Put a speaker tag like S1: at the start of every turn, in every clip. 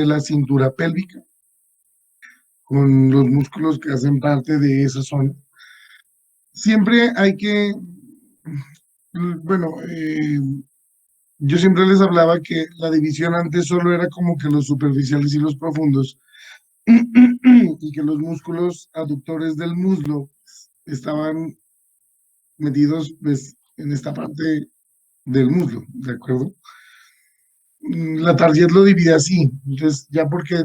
S1: de la cintura pélvica, con los músculos que hacen parte de esa zona. Siempre hay que, bueno, yo siempre les hablaba que la división antes solo era como que los superficiales y los profundos, y que los músculos aductores del muslo estaban metidos pues, en esta parte del muslo, ¿de acuerdo? La Target lo divide así, entonces ya porque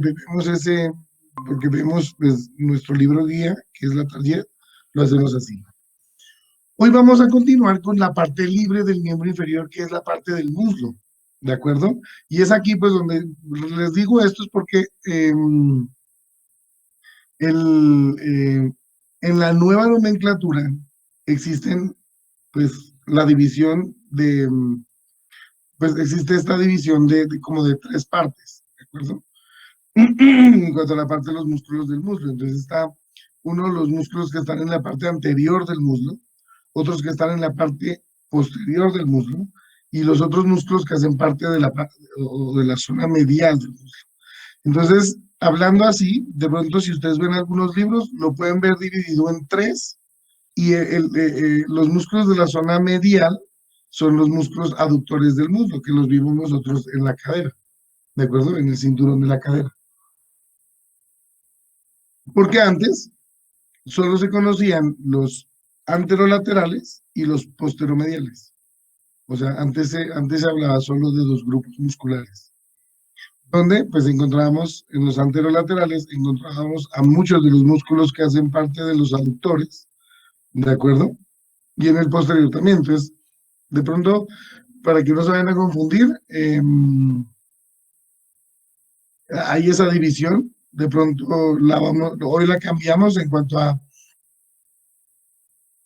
S1: vemos pues, nuestro libro guía, que es la Target, lo hacemos así. Hoy vamos a continuar con la parte libre del miembro inferior, que es la parte del muslo, ¿de acuerdo? Y es aquí pues donde les digo esto es porque el, en la nueva nomenclatura existen pues la división pues existe esta división como de tres partes, ¿de acuerdo? En cuanto a la parte de los músculos del muslo. Entonces está uno de los músculos que están en la parte anterior del muslo, otros que están en la parte posterior del muslo, y los otros músculos que hacen parte de o de la zona medial del muslo. Entonces, hablando así, de pronto si ustedes ven algunos libros, lo pueden ver dividido en tres, y los músculos de la zona medial son los músculos aductores del muslo, que los vimos nosotros en la cadera, ¿de acuerdo? En el cinturón de la cadera. Porque antes solo se conocían los anterolaterales y los posteromediales. O sea, antes se hablaba solo de dos grupos musculares. Donde, pues, encontrábamos en los anterolaterales, encontrábamos a muchos de los músculos que hacen parte de los aductores, ¿de acuerdo? Y en el posterior también. Entonces, de pronto, para que no se vayan a confundir, hay esa división. De pronto, hoy la cambiamos en cuanto a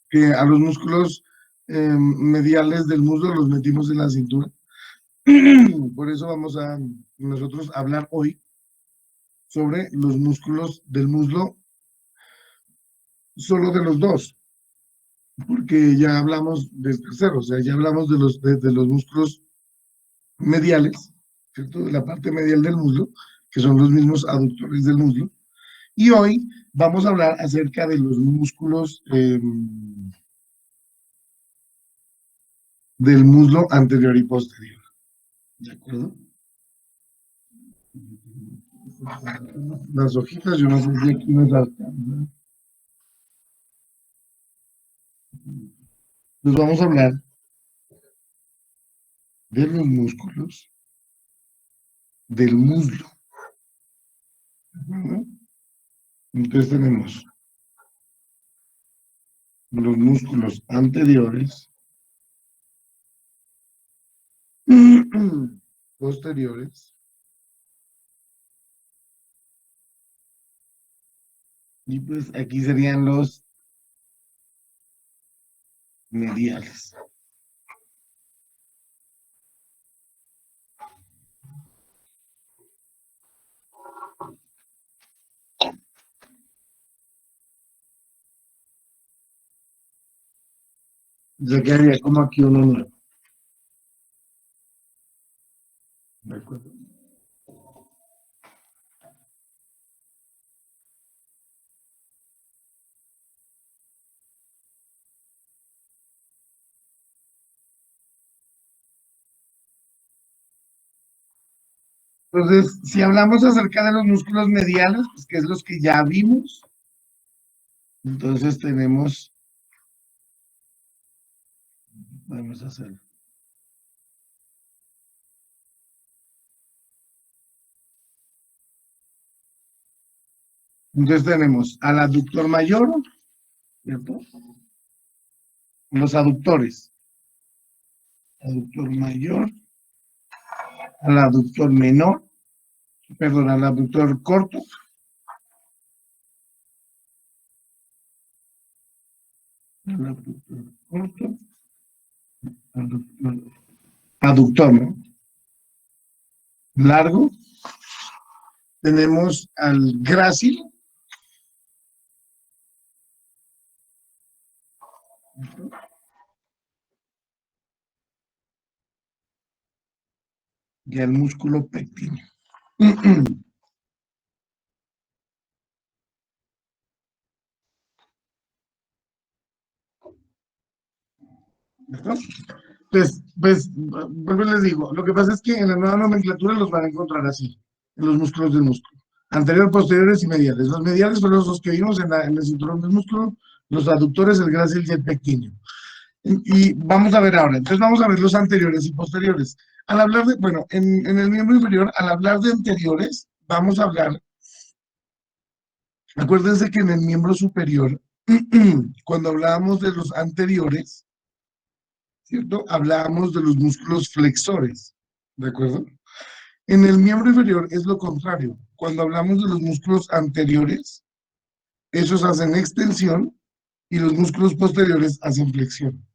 S1: que a los músculos mediales del muslo los metimos en la cintura. Por eso vamos a nosotros hablar hoy sobre los músculos del muslo, solo de los dos, porque ya hablamos del tercero, o sea, ya hablamos de los músculos mediales, ¿cierto? De la parte medial del muslo, que son los mismos aductores del muslo. Y hoy vamos a hablar acerca de los músculos del muslo anterior y posterior. ¿De acuerdo? Las hojitas, yo no sé si aquí me las... Pues vamos a hablar de los músculos del muslo. ¿No? Entonces tenemos los músculos anteriores, posteriores, y pues aquí serían los mediales. Ya quedaría como aquí uno nuevo. ¿De acuerdo? Entonces, si hablamos acerca de los músculos mediales, pues que es los que ya vimos, entonces tenemos, vamos a hacerlo. Entonces tenemos al aductor mayor, ¿cierto? Los aductores. Aductor mayor, al aductor menor, perdón, al aductor corto, al aductor corto, aductor, ¿no? Largo. Tenemos al grácil, y al músculo pectíneo. ¿Listo? Vuelvo y les digo, lo que pasa es que en la nueva nomenclatura los van a encontrar así, en los músculos del músculo. Anterior, posteriores y mediales. Los mediales fueron los que vimos en el cinturón del músculo, los aductores, el grácil y el pectíneo. Y vamos a ver ahora, entonces vamos a ver los anteriores y posteriores. Al hablar de, bueno, en el miembro inferior, al hablar de anteriores, vamos a hablar, acuérdense que en el miembro superior, cuando hablábamos de los anteriores, ¿cierto? Hablábamos de los músculos flexores, ¿de acuerdo? En el miembro inferior es lo contrario. Cuando hablamos de los músculos anteriores, esos hacen extensión y los músculos posteriores hacen flexión,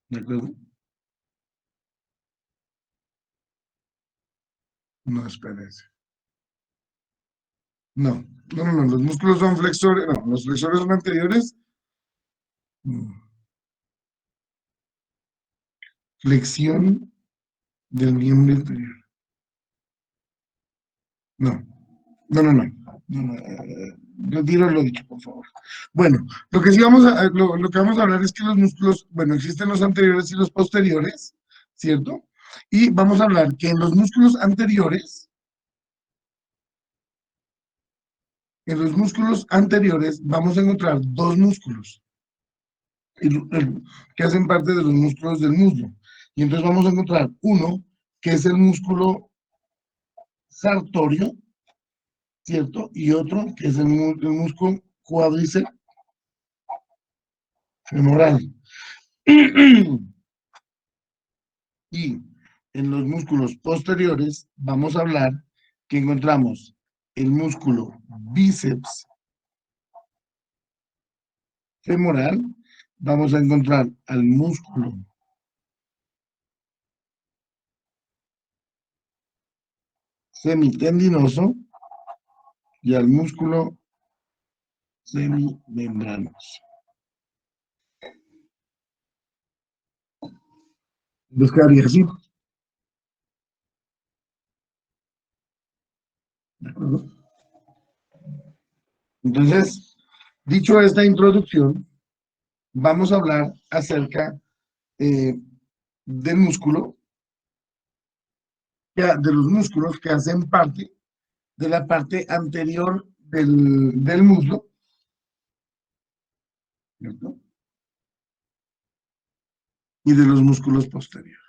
S1: ¿de acuerdo? No, espérense. No, no, los músculos son flexores, no, los flexores son anteriores. mm, Flexión del miembro inferior. No, retiro lo dicho, por favor. Bueno, lo que sí lo que vamos a hablar es que los músculos, bueno, existen los anteriores y los posteriores, ¿cierto? Y vamos a hablar que en los músculos anteriores vamos a encontrar dos músculos que hacen parte de los músculos del muslo. Y entonces vamos a encontrar uno que es el músculo sartorio, ¿cierto? Y otro que es el músculo cuádriceps femoral. Y en los músculos posteriores vamos a hablar que encontramos el músculo bíceps femoral, vamos a encontrar al músculo semitendinoso y al músculo semimembranoso. Entonces quedaría así, ¿de acuerdo? Entonces, dicho esta introducción, vamos a hablar acerca del músculo, de los músculos que hacen parte de la parte anterior del muslo, ¿cierto? Y de los músculos posteriores.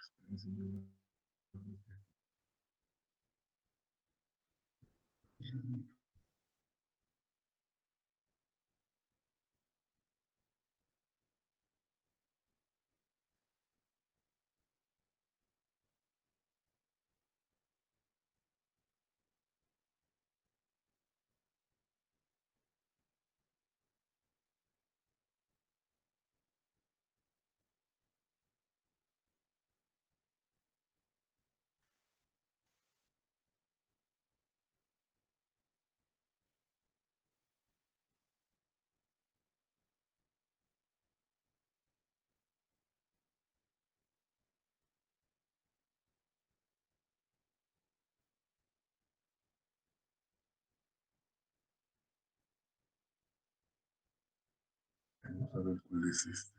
S1: Vamos a ver cuál es este.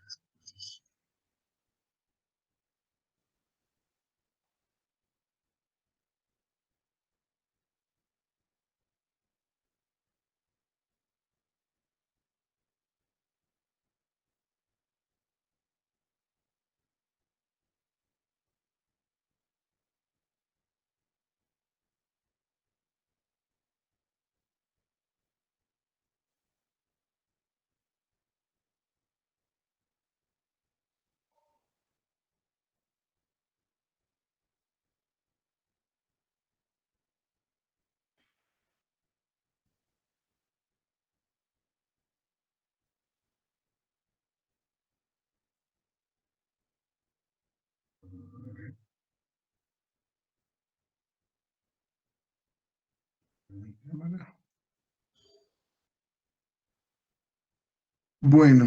S1: Bueno,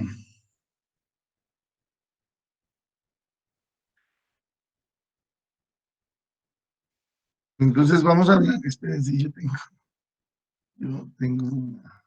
S1: Entonces vamos a hablar, espérense, yo tengo una.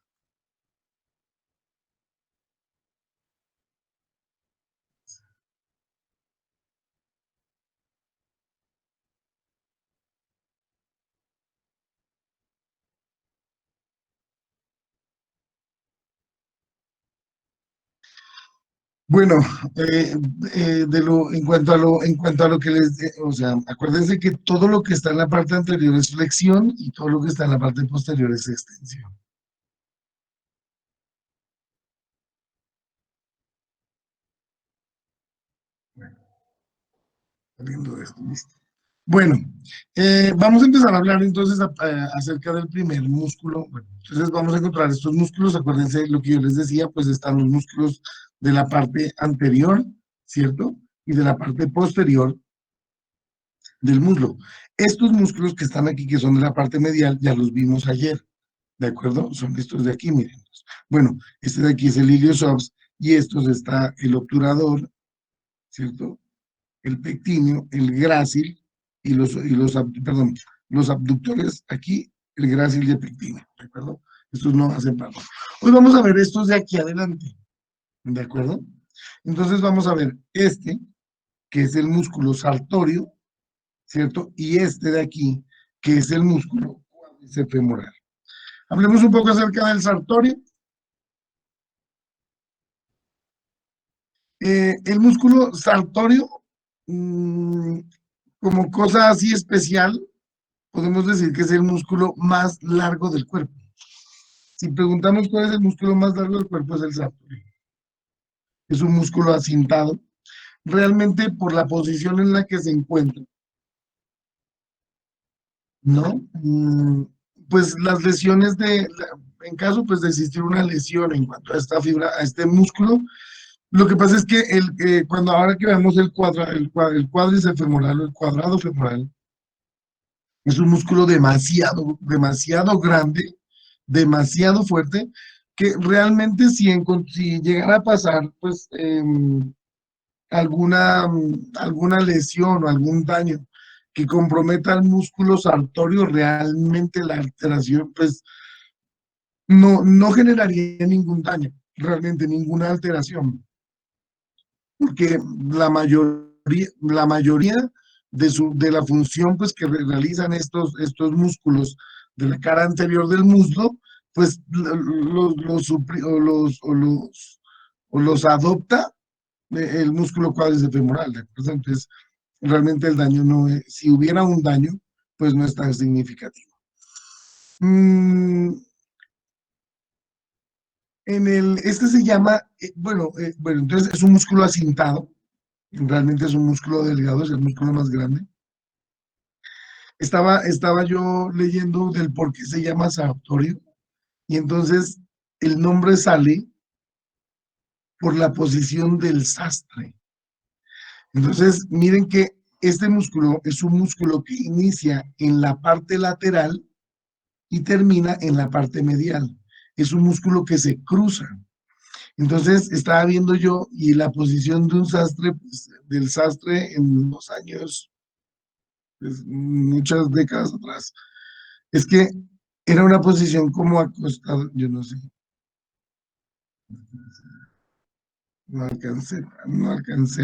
S1: Bueno, en cuanto a lo que o sea, acuérdense que todo lo que está en la parte anterior es flexión y todo lo que está en la parte posterior es extensión. Bueno, saliendo de esto, listo. Bueno, vamos a empezar a hablar entonces acerca del primer músculo. Bueno, entonces vamos a encontrar estos músculos. Acuérdense lo que yo les decía, pues están los músculos de la parte anterior, ¿cierto? Y de la parte posterior del muslo. Estos músculos que están aquí, que son de la parte medial, ya los vimos ayer, ¿de acuerdo? Son estos de aquí, miren. Bueno, este de aquí es el iliopsoas y estos está el obturador, ¿cierto? El pectíneo, el grácil perdón, los abductores aquí, el grácil y el pectíneo, ¿de acuerdo? Estos no hacen parte. Hoy vamos a ver estos de aquí adelante, ¿de acuerdo? Entonces vamos a ver este, que es el músculo sartorio, ¿cierto? Y este de aquí, que es el músculo cuádriceps femoral. Hablemos un poco acerca del sartorio. El músculo sartorio, mm, como cosa así especial, podemos decir que es el músculo más largo del cuerpo. Si preguntamos cuál es el músculo más largo del cuerpo, es el sartorio. Es un músculo acintado, realmente por la posición en la que se encuentra, ¿no? Pues las lesiones en caso pues de existir una lesión en cuanto a esta fibra, a este músculo, lo que pasa es que cuando ahora que vemos el cuádriceps femoral o el cuadrado femoral, es un músculo demasiado, demasiado grande, demasiado fuerte, que realmente si llegara a pasar, pues, alguna lesión o algún daño que comprometa al músculo sartorio, realmente la alteración, pues, no generaría ningún daño, realmente ninguna alteración, porque la mayoría de la función pues, que realizan estos músculos de la cara anterior del muslo, pues los adopta el músculo cuádriceps femoral, ¿de acuerdo? Entonces, realmente el daño no es, si hubiera un daño, pues no es tan significativo. Mm, este se llama, bueno, entonces es un músculo acintado, realmente es un músculo delgado, es el músculo más grande. Estaba yo leyendo del por qué se llama sartorio, y entonces el nombre sale por la posición del sastre. Entonces, miren que este músculo es un músculo que inicia en la parte lateral y termina en la parte medial. Es un músculo que se cruza. Entonces, estaba viendo yo y la posición de un sastre, pues, del sastre en los años, pues, muchas décadas atrás, es que era una posición como acostado, yo no sé, no alcancé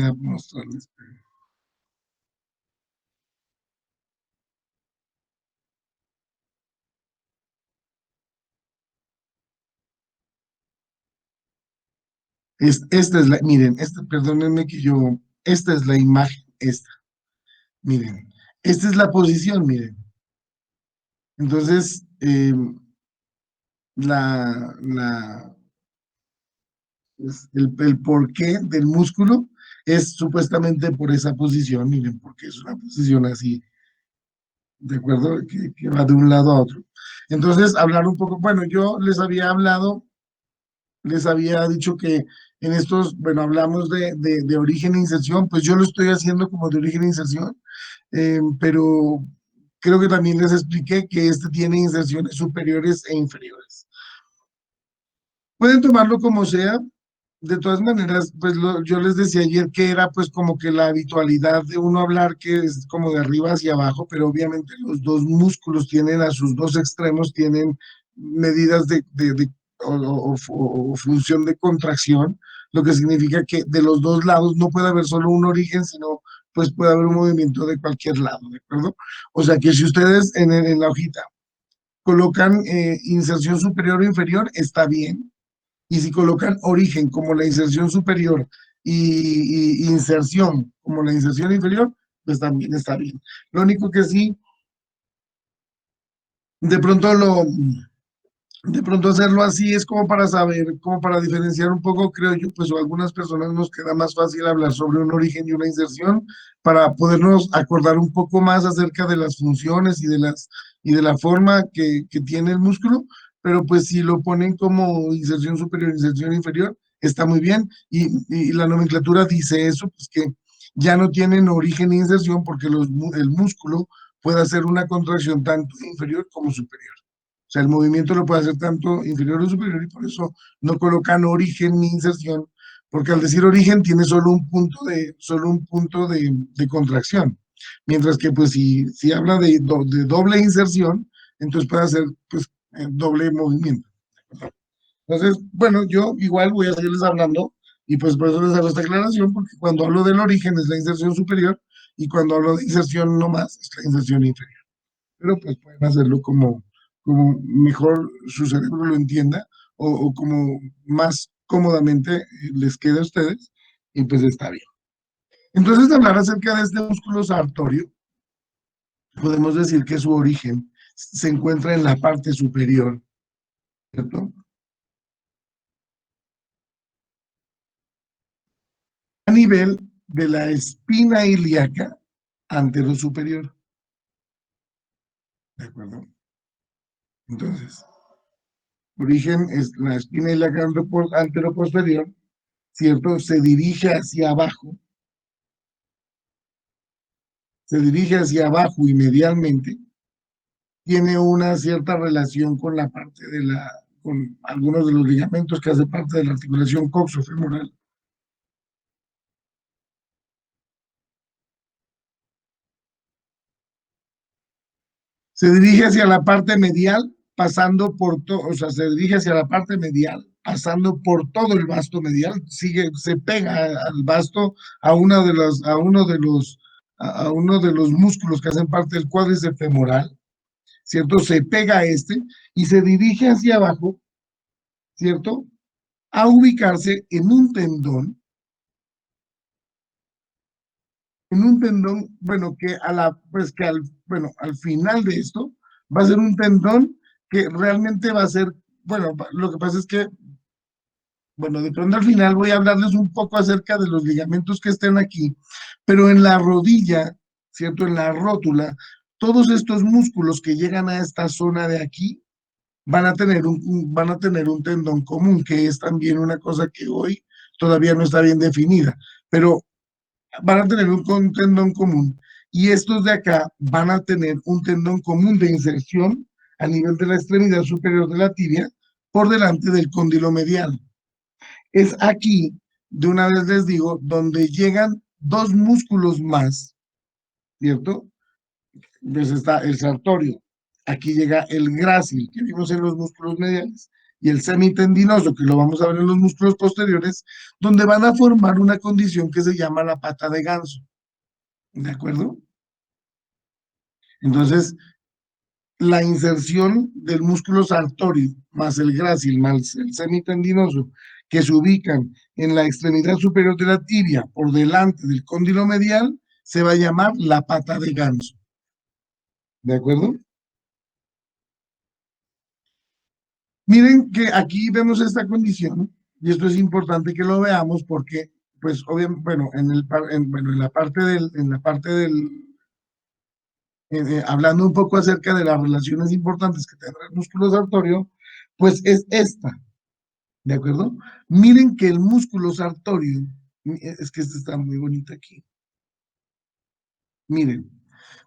S1: a mostrarles. Esta es miren, perdónenme que esta es la imagen, miren, esta es la posición, miren. Entonces, la, el porqué del músculo es supuestamente por esa posición, miren, porque es una posición así, ¿de acuerdo? Que va de un lado a otro. Entonces, hablar un poco, bueno, yo les había dicho que en estos, bueno, hablamos de origen e inserción, pues yo lo estoy haciendo como de origen e inserción, pero creo que también les expliqué que este tiene inserciones superiores e inferiores. Pueden tomarlo como sea, de todas maneras, pues yo les decía ayer que era pues como que la habitualidad de uno hablar que es como de arriba hacia abajo, pero obviamente los dos músculos tienen a sus dos extremos, tienen medidas o función de contracción, lo que significa que de los dos lados no puede haber solo un origen, sino pues puede haber un movimiento de cualquier lado, ¿de acuerdo? O sea que si ustedes en la hojita colocan inserción superior o inferior, está bien, y si colocan origen como la inserción superior y inserción como la inserción inferior, pues también está bien. Lo único que sí, de pronto de pronto hacerlo así es como para saber, como para diferenciar un poco, creo yo, pues a algunas personas nos queda más fácil hablar sobre un origen y una inserción para podernos acordar un poco más acerca de las funciones y de la forma que tiene el músculo, pero pues si lo ponen como inserción superior, inserción inferior, está muy bien y la nomenclatura dice eso, pues que ya no tienen origen e inserción porque el músculo puede hacer una contracción tanto inferior como superior. O sea, el movimiento lo puede hacer tanto inferior o superior y por eso no colocan origen ni inserción, porque al decir origen tiene solo un punto de contracción. Mientras que pues si habla de doble inserción, entonces puede hacer pues doble movimiento. Entonces, bueno, yo igual voy a seguirles hablando y pues por eso les hago esta aclaración, porque cuando hablo del origen es la inserción superior y cuando hablo de inserción nomás es la inserción inferior, pero pues pueden hacerlo como mejor su cerebro lo entienda o como más cómodamente les quede a ustedes y pues está bien. Entonces, de hablar acerca de este músculo sartorio, podemos decir que su origen se encuentra en la parte superior, ¿cierto? A nivel de la espina ilíaca anterosuperior, ¿de acuerdo? Entonces, origen es la espina ilíaca anteroposterior, ¿cierto? Se dirige hacia abajo y medialmente, tiene una cierta relación con la parte con algunos de los ligamentos que hace parte de la articulación coxofemoral. Se dirige hacia la parte medial, o sea, se dirige hacia la parte medial, pasando por todo el vasto medial, se pega al vasto a uno de los músculos que hacen parte del cuádriceps femoral, ¿cierto? Se pega a este y se dirige hacia abajo, ¿cierto? A ubicarse en un tendón, bueno, bueno, al final de esto va a ser un tendón que realmente va a ser, bueno, lo que pasa es que, bueno, de pronto al final voy a hablarles un poco acerca de los ligamentos que estén aquí, pero en la rodilla, ¿cierto? En la rótula, todos estos músculos que llegan a esta zona de aquí van a tener un tendón común, que es también una cosa que hoy todavía no está bien definida, pero van a tener un tendón común y estos de acá van a tener un tendón común de inserción a nivel de la extremidad superior de la tibia por delante del cóndilo medial. Es aquí, de una vez les digo, donde llegan dos músculos más, ¿cierto? Entonces está el sartorio. Aquí llega el grácil, que vimos en los músculos mediales, y el semitendinoso, que lo vamos a ver en los músculos posteriores, donde van a formar una condición que se llama la pata de ganso. ¿De acuerdo? Entonces, la inserción del músculo sartorio más el grácil más el semitendinoso que se ubican en la extremidad superior de la tibia por delante del cóndilo medial se va a llamar la pata de ganso. ¿De acuerdo? Miren que aquí vemos esta condición y esto es importante que lo veamos porque, pues, obviamente, bueno, bueno, en la parte hablando un poco acerca de las relaciones importantes que tendrá el músculo sartorio, pues es esta, ¿de acuerdo? Miren que el músculo sartorio, es que este está muy bonito aquí, miren,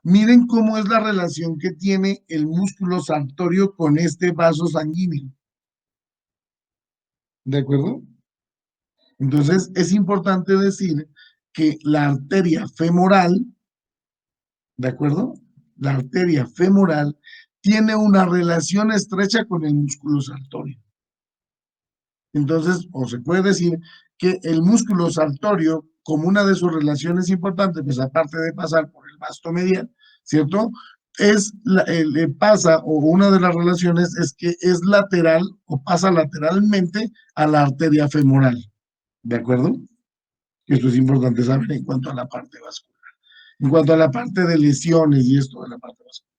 S1: miren cómo es la relación que tiene el músculo sartorio con este vaso sanguíneo, ¿de acuerdo? Entonces, es importante decir que la arteria femoral, ¿de acuerdo? La arteria femoral tiene una relación estrecha con el músculo saltorio. Entonces, o se puede decir que el músculo saltorio, como una de sus relaciones importantes, pues aparte de pasar por el vasto medial, ¿cierto? Pasa, o una de las relaciones es que es lateral o pasa lateralmente a la arteria femoral, ¿de acuerdo? Esto es importante saber en cuanto a la parte vascular. En cuanto a la parte de lesiones y esto de la parte vascular.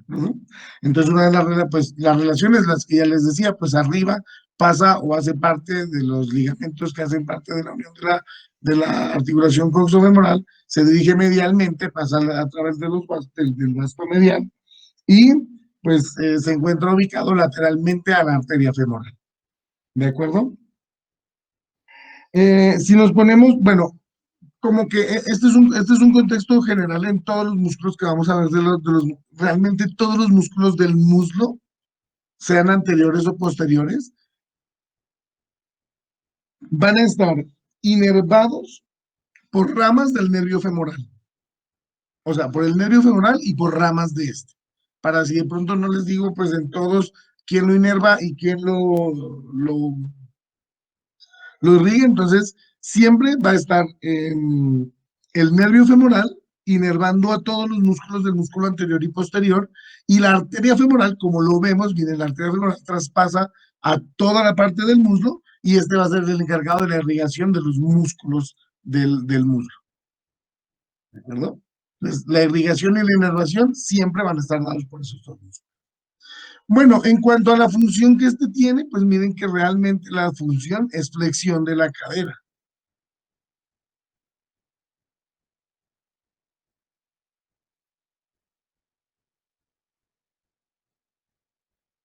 S1: ¿No? Entonces, una de pues, las relaciones, las que ya les decía, pues arriba pasa o hace parte de los ligamentos que hacen parte de la unión de la articulación coxofemoral, se dirige medialmente, pasa a través de del vasto medial y pues se encuentra ubicado lateralmente a la arteria femoral. ¿De acuerdo? Si nos ponemos, bueno, como que este es un contexto general en todos los músculos que vamos a ver realmente todos los músculos del muslo, sean anteriores o posteriores, van a estar inervados por ramas del nervio femoral. O sea, por el nervio femoral y por ramas de este. Para si de pronto no les digo, pues en todos, quién lo inerva y quién lo irriga, entonces siempre va a estar el nervio femoral inervando a todos los músculos del músculo anterior y posterior, y la arteria femoral, como lo vemos, miren, la arteria femoral traspasa a toda la parte del muslo, y este va a ser el encargado de la irrigación de los músculos del muslo, ¿de acuerdo? Entonces, la irrigación y la inervación siempre van a estar dados por esos dos músculos. Bueno, en cuanto a la función que este tiene, pues miren que realmente la función es flexión de la cadera.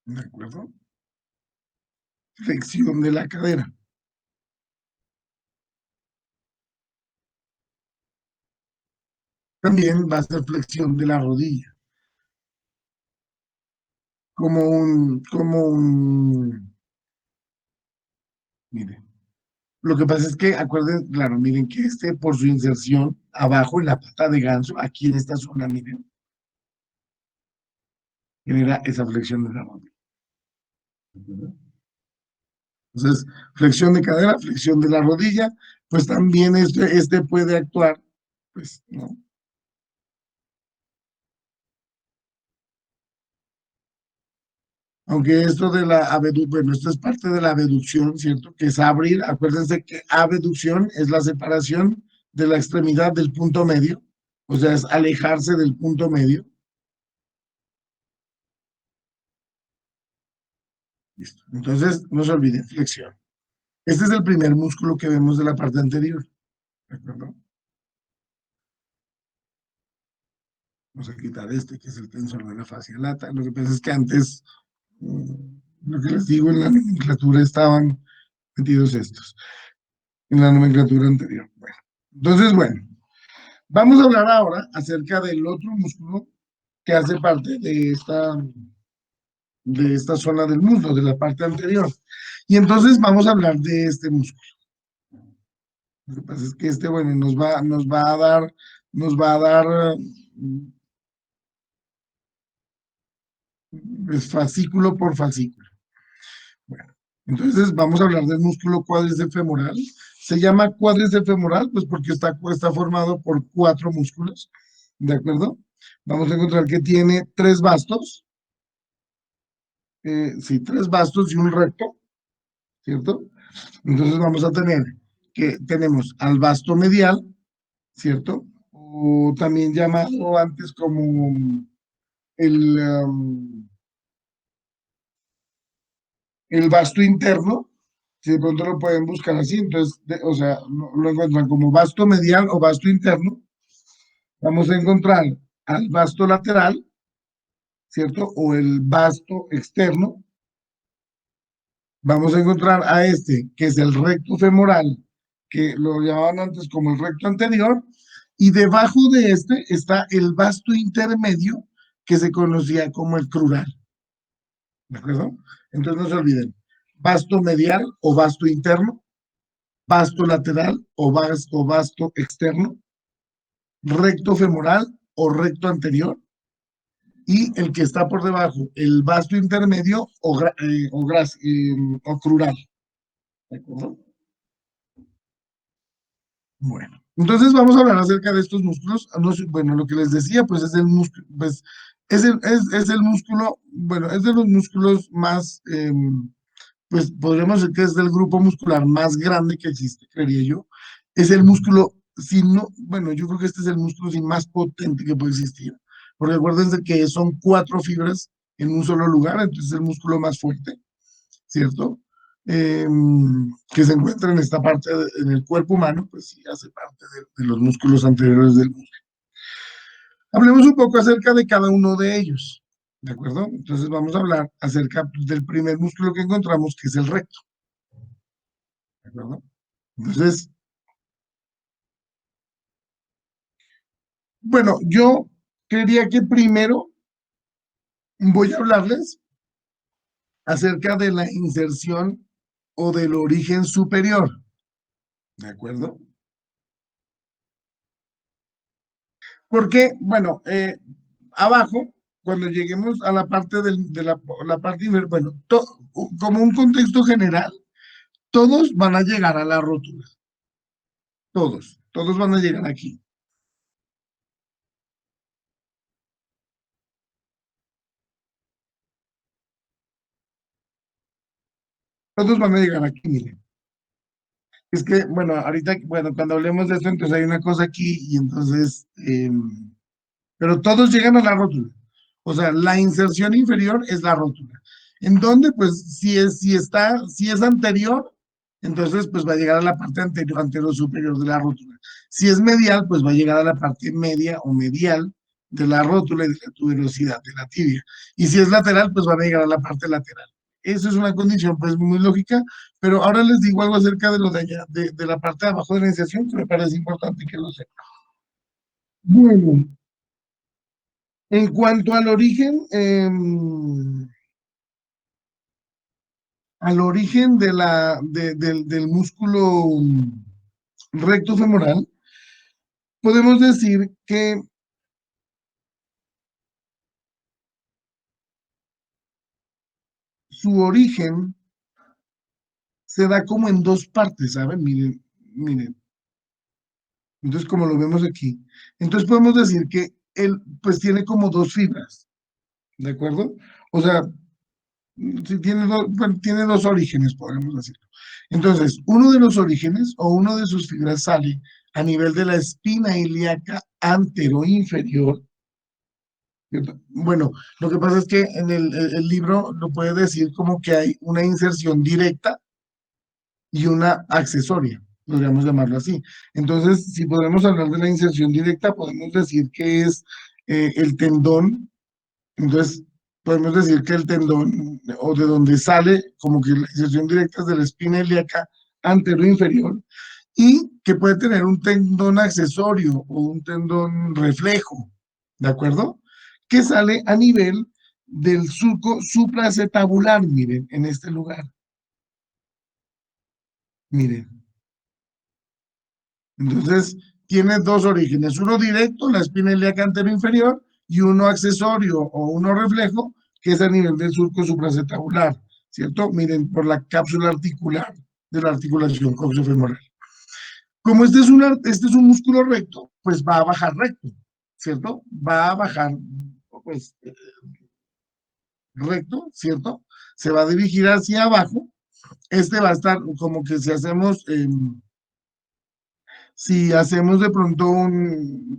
S1: ¿De acuerdo? Flexión de la cadera. También va a ser flexión de la rodilla, miren. Lo que pasa es que, acuerden, claro, miren que este, por su inserción abajo en la pata de ganso, aquí en esta zona, miren, genera esa flexión de la rodilla. Entonces, flexión de cadera, flexión de la rodilla, pues también este puede actuar, pues, ¿no? Aunque esto de la abducción, bueno, esto es parte de la abducción, ¿cierto? Que es abrir, acuérdense que abducción es la separación de la extremidad del punto medio, o sea, es alejarse del punto medio. Listo. Entonces, no se olviden, flexión. Este es el primer músculo que vemos de la parte anterior, ¿de acuerdo? Vamos a quitar este, que es el tensor de la fascia lata. Lo que pasa es que antes, lo que les digo, en la nomenclatura estaban metidos estos, en la nomenclatura anterior. Bueno, entonces, bueno. Vamos a hablar ahora acerca del otro músculo que hace parte de esta zona del muslo, de la parte anterior. Y entonces vamos a hablar de este músculo. Lo que pasa es que este, bueno, nos va a dar pues, fascículo por fascículo. Bueno, entonces vamos a hablar del músculo cuádriceps femoral. Se llama cuádriceps femoral, pues porque está formado por cuatro músculos, ¿de acuerdo? Vamos a encontrar que tiene tres bastos, sí, tres bastos y un recto, ¿cierto? Entonces vamos a tener que tenemos al basto medial, ¿cierto? O también llamado antes como el, um, el basto interno, si de pronto lo pueden buscar así, entonces, o sea, lo encuentran como basto medial o basto interno. Vamos a encontrar al basto lateral, ¿cierto? O el basto externo. Vamos a encontrar a este, que es el recto femoral, que lo llamaban antes como el recto anterior, y debajo de este está el vasto intermedio, que se conocía como el crural. ¿De acuerdo? Entonces no se olviden, vasto medial o vasto interno, vasto lateral o vasto externo, recto femoral o recto anterior, y el que está por debajo, el vasto intermedio o crural. ¿De acuerdo? Bueno, entonces vamos a hablar acerca de estos músculos. No sé, bueno, lo que les decía, pues es el músculo, pues es el músculo, bueno, es de los músculos más, pues podríamos decir que es del grupo muscular más grande que existe, creería yo. Es el músculo, si no, bueno, yo creo que este es el músculo sí, más potente que puede existir. Porque acuérdense que son cuatro fibras en un solo lugar, entonces es el músculo más fuerte, ¿cierto? Eh, que se encuentra en esta parte, en el cuerpo humano, pues sí, hace parte de los músculos anteriores del músculo. Hablemos un poco acerca de cada uno de ellos, ¿de acuerdo? Entonces vamos a hablar acerca del primer músculo que encontramos, que es el recto, ¿de acuerdo? Entonces, bueno, yo creería que primero voy a hablarles acerca de la inserción o del origen superior, ¿de acuerdo? Porque, bueno, abajo, cuando lleguemos a la parte la parte inferior, bueno, como un contexto general, todos van a llegar a la rótula, todos van a llegar aquí, todos van a llegar aquí, miren. Es que, bueno, ahorita, bueno, cuando hablemos de esto, entonces hay una cosa aquí y entonces, pero todos llegan a la rótula. O sea, la inserción inferior es la rótula. ¿En dónde? Pues si es anterior, entonces pues va a llegar a la parte anterior superior de la rótula. Si es medial, pues va a llegar a la parte media o medial de la rótula y de la tuberosidad de la tibia. Y si es lateral, pues van a llegar a la parte lateral. Eso es una condición pues muy lógica, pero ahora les digo algo acerca de lo de allá, de la parte de abajo de la iniciación, que me parece importante que lo sepan. Bueno, en cuanto al origen del músculo recto femoral, podemos decir que su origen se da como en dos partes, ¿saben? Miren, miren. Entonces, como lo vemos aquí, entonces podemos decir que él, pues, tiene como dos fibras, ¿de acuerdo? O sea, sí tiene, bueno, tiene dos orígenes, podemos decirlo. Entonces, uno de los orígenes o uno de sus fibras sale a nivel de la espina ilíaca anteroinferior. ¿Cierto? Bueno, lo que pasa es que en el libro lo puede decir como que hay una inserción directa y una accesoria, podríamos llamarlo así. Entonces, si podemos hablar de la inserción directa, podemos decir que es el tendón. Entonces, podemos decir que el tendón, o de donde sale, como que la inserción directa es de la espina ilíaca anteroinferior, y que puede tener un tendón accesorio o un tendón reflejo, ¿de acuerdo? Que sale a nivel del surco supraacetabular, miren, en este lugar, miren. Entonces, tiene dos orígenes, uno directo, la espina ilíaca anteroinferior, y uno accesorio o uno reflejo, que es a nivel del surco supracetabular, ¿cierto? Miren, por la cápsula articular de la articulación coxofemoral. Como este es un músculo recto, pues va a bajar recto, ¿cierto? Va a bajar, pues, recto, ¿cierto? Se va a dirigir hacia abajo. Este va a estar como que si hacemos de pronto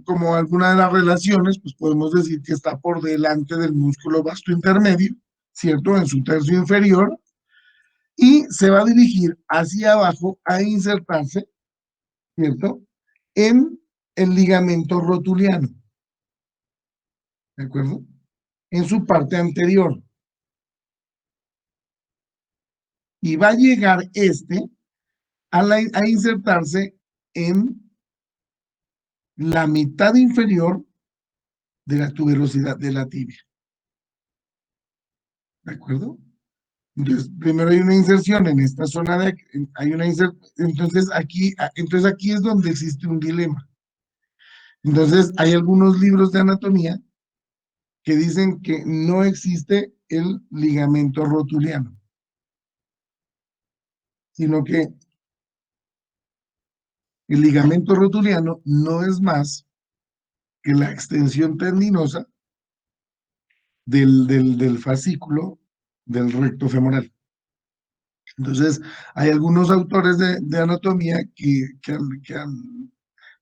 S1: como alguna de las relaciones, pues podemos decir que está por delante del músculo vasto intermedio, ¿cierto? En su tercio inferior, y se va a dirigir hacia abajo a insertarse, ¿cierto? En el ligamento rotuliano, ¿de acuerdo? En su parte anterior. Y va a llegar a insertarse en la mitad inferior de la tuberosidad de la tibia, ¿de acuerdo? Entonces, primero hay una inserción en esta zona de, hay una entonces aquí es donde existe un dilema. Entonces, hay algunos libros de anatomía que dicen que no existe el ligamento rotuliano, sino que el ligamento rotuliano no es más que la extensión tendinosa del fascículo del recto femoral. Entonces, hay algunos autores de anatomía que al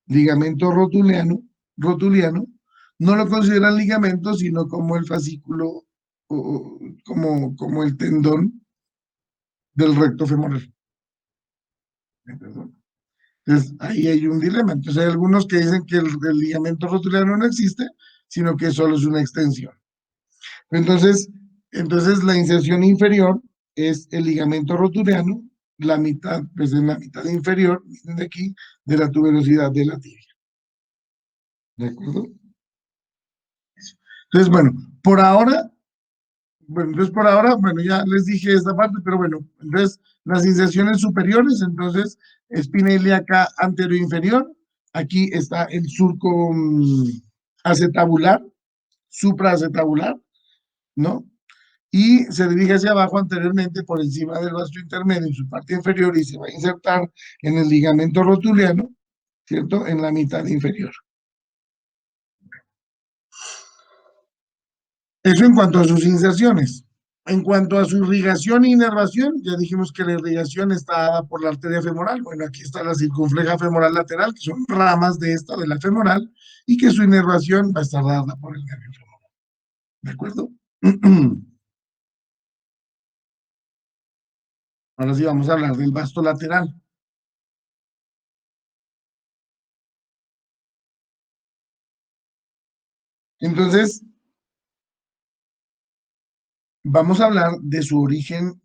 S1: ligamento rotuliano no lo consideran ligamento, sino como el fascículo, como el tendón del recto femoral. Entonces, ahí hay un dilema. Entonces, hay algunos que dicen que el ligamento rotuliano no existe, sino que solo es una extensión. Entonces, entonces la inserción inferior es el ligamento rotuliano, la mitad, pues en la mitad inferior, miren de aquí, de la tuberosidad de la tibia. ¿De acuerdo? Entonces, bueno, por ahora, bueno, ya les dije esta parte, pero bueno, entonces, las inserciones superiores, entonces, espina ilíaca anteroinferior, aquí está el surco acetabular, supraacetabular, ¿no? Y se dirige hacia abajo anteriormente por encima del vasto intermedio en su parte inferior y se va a insertar en el ligamento rotuliano, ¿cierto? En la mitad inferior. Eso en cuanto a sus inserciones. En cuanto a su irrigación e inervación, ya dijimos que la irrigación está dada por la arteria femoral. Bueno, aquí está la circunfleja femoral lateral, que son ramas de esta, de la femoral, y que su inervación va a estar dada por el nervio femoral. ¿De acuerdo? Ahora sí vamos a hablar del vasto lateral. Entonces, vamos a hablar de su origen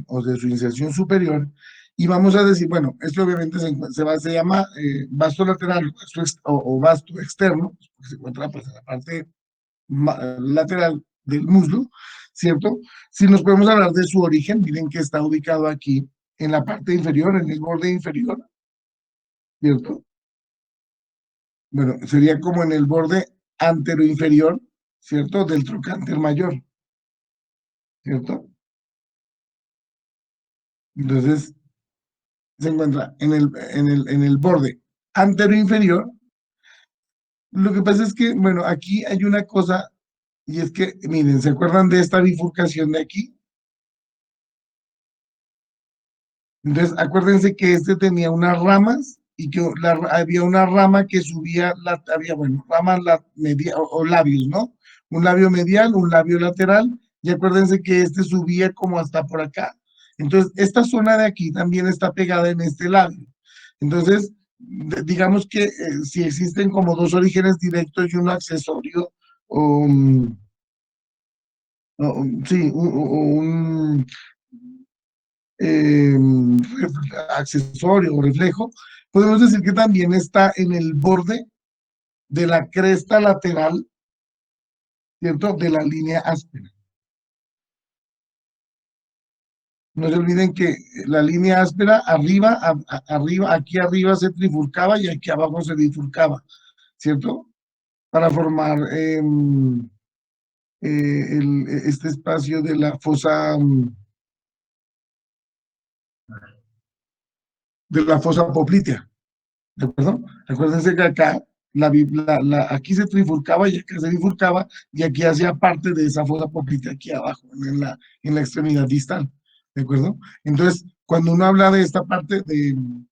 S1: o de su inserción superior y vamos a decir, bueno, esto obviamente se llama vasto lateral o vasto externo, porque se encuentra pues, en la parte lateral del muslo, ¿cierto? Si nos podemos hablar de su origen, miren que está ubicado aquí en la parte inferior, en el borde inferior, ¿cierto? Bueno, sería como en el borde anteroinferior, ¿cierto? Del trocánter mayor, ¿cierto? Entonces, se encuentra en el borde antero inferior. Lo que pasa es que, bueno, aquí hay una cosa, y es que, miren, ¿se acuerdan de esta bifurcación de aquí? Entonces, acuérdense que este tenía unas ramas y que había una rama que subía, había, bueno, ramas o labios, ¿no? Un labio medial, un labio lateral, y acuérdense que este subía como hasta por acá. Entonces, esta zona de aquí también está pegada en este labio. Entonces, digamos que si existen como dos orígenes directos y uno accesorio, o, sí, eh, accesorio o reflejo, podemos decir que también está en el borde de la cresta lateral, ¿cierto? De la línea áspera. No se olviden que la línea áspera arriba, arriba, aquí arriba se trifurcaba y aquí abajo se bifurcaba, ¿cierto? Para formar este espacio de la fosa poplitea. ¿De acuerdo? Acuérdense que acá, aquí se trifurcaba y acá se bifurcaba y aquí hacía parte de esa fosa poplítea aquí abajo, en la extremidad distal. ¿De acuerdo? Entonces, cuando uno habla de esta parte, en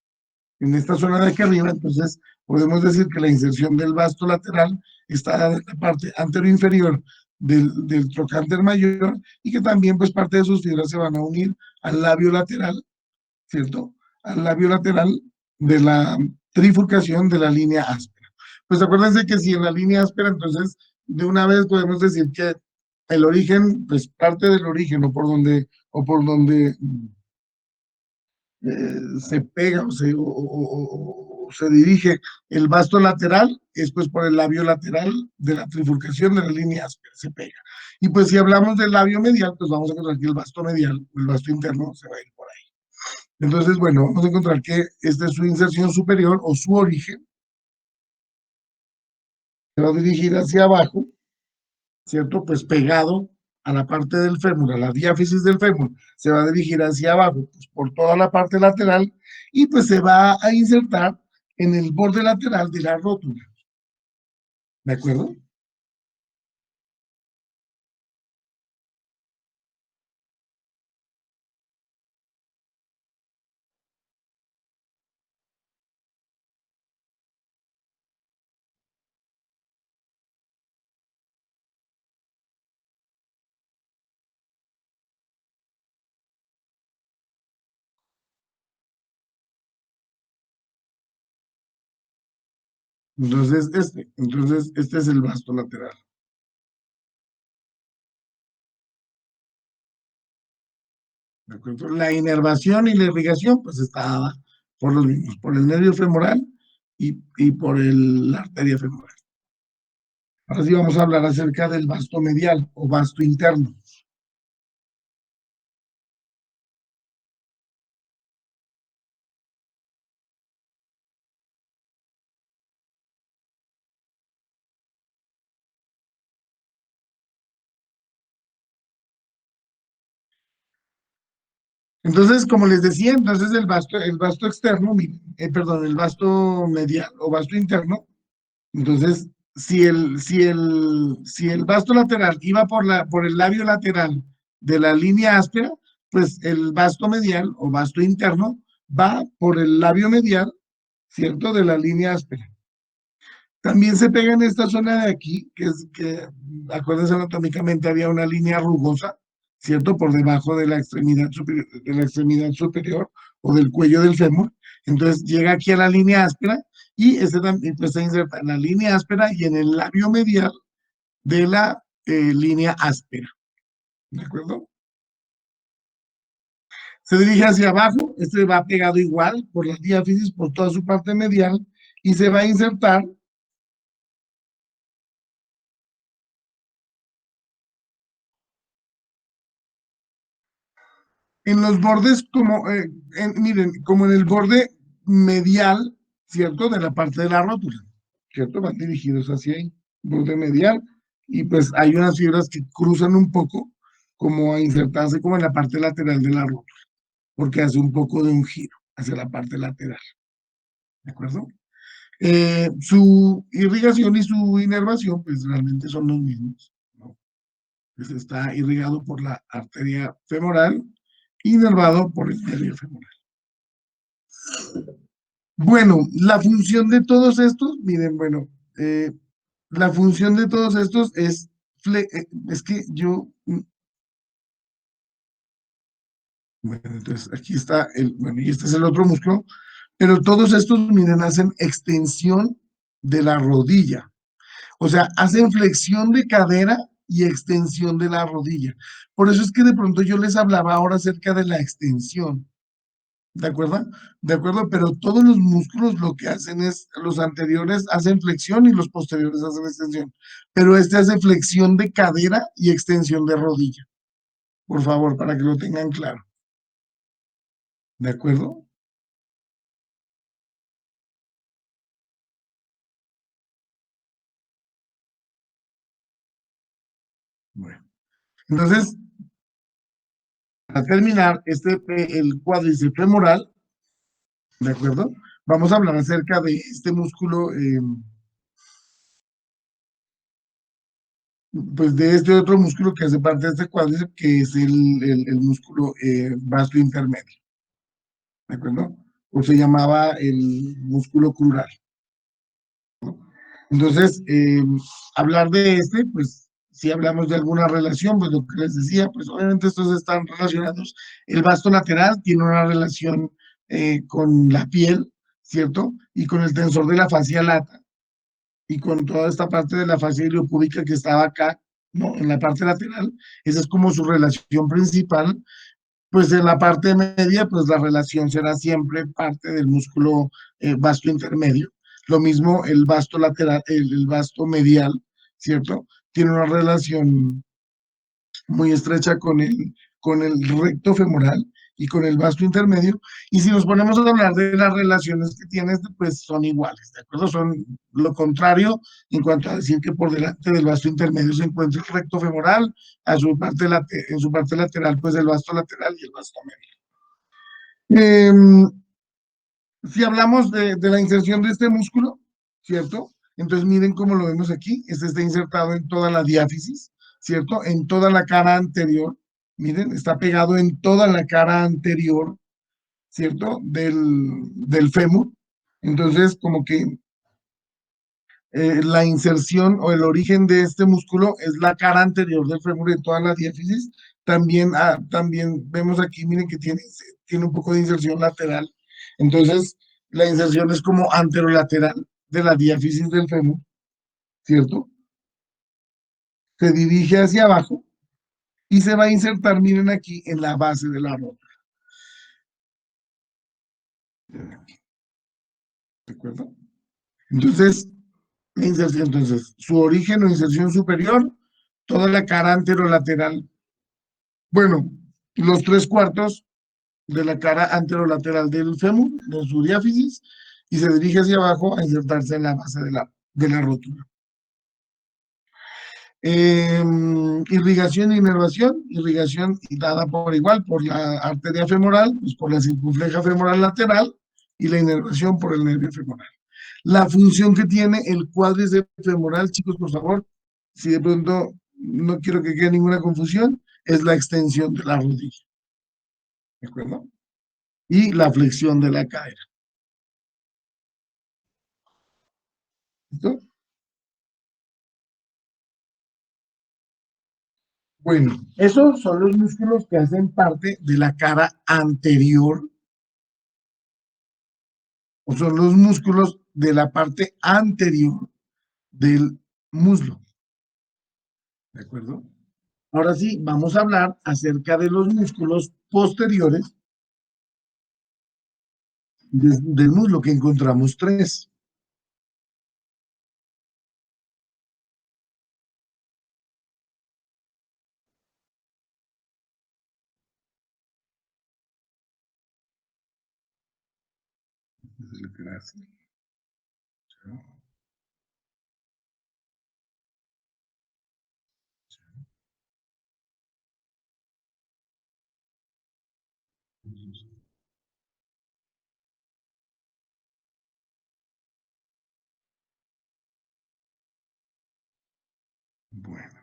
S1: esta zona de aquí arriba, entonces podemos decir que la inserción del vasto lateral está en la parte anteroinferior del trocánter mayor y que también pues parte de sus fibras se van a unir al labio lateral, ¿cierto? Al labio lateral de la trifurcación de la línea áspera. Pues acuérdense que si en la línea áspera, entonces de una vez podemos decir que el origen, pues parte del origen o por donde se pega o se dirige el vasto lateral, es pues por el labio lateral de la trifurcación de la línea áspera, se pega. Y pues si hablamos del labio medial, pues vamos a encontrar que el vasto medial, el vasto interno, se va a ir por ahí. Entonces, bueno, vamos a encontrar que esta es su inserción superior o su origen, se va a dirigir hacia abajo, ¿cierto? Pues pegado a la parte del fémur, a la diáfisis del fémur, se va a dirigir hacia abajo, pues por toda la parte lateral, y pues se va a insertar en el borde lateral de la rótula, ¿de acuerdo? Entonces, este es el vasto lateral, ¿de acuerdo? La inervación y la irrigación, pues está dada por los mismos, por el nervio femoral y por la arteria femoral. Ahora sí vamos a hablar acerca del vasto medial o vasto interno. Entonces, como les decía, entonces el vasto externo, perdón, el vasto medial o vasto interno, entonces, si el vasto lateral iba por el labio lateral de la línea áspera, pues el vasto medial o vasto interno va por el labio medial, ¿cierto? De la línea áspera. También se pega en esta zona de aquí, acuérdense anatómicamente, había una línea rugosa, ¿cierto? Por debajo de la extremidad superior o del cuello del fémur. Entonces llega aquí a la línea áspera y ese también pues, se inserta en la línea áspera y en el labio medial de la línea áspera, ¿de acuerdo? Se dirige hacia abajo, este va pegado igual por la diáfisis, por toda su parte medial y se va a insertar en los bordes miren, como en el borde medial, ¿cierto? De la parte de la rótula, ¿cierto? Van dirigidos hacia ahí, borde medial, y pues hay unas fibras que cruzan un poco, como a insertarse como en la parte lateral de la rótula, porque hace un poco de un giro hacia la parte lateral, ¿de acuerdo? Su irrigación y su inervación, pues realmente son los mismos, ¿no? Pues está irrigado por la arteria femoral, inervado por el nervio femoral. Bueno, la función de todos estos, miren, bueno, la función de todos estos es que bueno, entonces aquí está bueno, y este es el otro músculo, pero todos estos, miren, hacen extensión de la rodilla, o sea, hacen flexión de cadera y extensión de la rodilla. Por eso es que de pronto yo les hablaba ahora acerca de la extensión. ¿De acuerdo? De acuerdo, pero todos los músculos lo que hacen es, los anteriores hacen flexión y los posteriores hacen extensión, pero este hace flexión de cadera y extensión de rodilla, por favor, para que lo tengan claro. ¿De acuerdo? Bueno, entonces, para terminar, el cuádriceps femoral, ¿de acuerdo? Vamos a hablar acerca de este músculo, pues de este otro músculo que hace parte de este cuádriceps, que es el músculo vasto intermedio. ¿De acuerdo? O se llamaba el músculo crural. Entonces, hablar de este, pues, si hablamos de alguna relación, pues lo que les decía, pues obviamente estos están relacionados. El vasto lateral tiene una relación con la piel, ¿cierto? Y con el tensor de la fascia lata y con toda esta parte de la fascia iliopúdica que estaba acá, ¿no? En la parte lateral. Esa es como su relación principal. Pues en la parte media, pues la relación será siempre parte del músculo vasto intermedio. Lo mismo el vasto lateral, el vasto medial, ¿cierto? Tiene una relación muy estrecha con el recto femoral y con el vasto intermedio. Y si nos ponemos a hablar de las relaciones que tiene, pues son iguales, ¿de acuerdo? Son lo contrario en cuanto a decir que por delante del vasto intermedio se encuentra el recto femoral, en su parte lateral, pues el vasto lateral y el vasto medio. Si hablamos de la inserción de este músculo, ¿cierto? Entonces miren cómo lo vemos aquí. Este está insertado en toda la diáfisis, ¿cierto? En toda la cara anterior. Miren, está pegado en toda la cara anterior, ¿cierto? Del fémur. Entonces, como que la inserción o el origen de este músculo es la cara anterior del fémur en toda la diáfisis. También, también vemos aquí, miren que tiene un poco de inserción lateral. Entonces, la inserción es como anterolateral de la diáfisis del fémur, ¿cierto? Se dirige hacia abajo y se va a insertar, miren aquí, en la base de la rótula. ¿De acuerdo? Entonces, la inserción, entonces, su origen o inserción superior, toda la cara anterolateral. Bueno, los tres cuartos de la cara anterolateral del fémur, de su diáfisis, y se dirige hacia abajo a insertarse en la base de la rótula. Irrigación e inervación, irrigación dada por igual por la arteria femoral, pues por la circunfleja femoral lateral, y la inervación por el nervio femoral. La función que tiene el cuádriceps femoral, chicos, por favor, si de pronto no quiero que quede ninguna confusión, es la extensión de la rodilla, ¿de acuerdo? Y la flexión de la cadera. ¿Listo? Bueno, esos son los músculos que hacen parte de la cara anterior, o son los músculos de la parte anterior del muslo. ¿De acuerdo? Ahora sí, vamos a hablar acerca de los músculos posteriores del muslo, que encontramos tres. Bueno,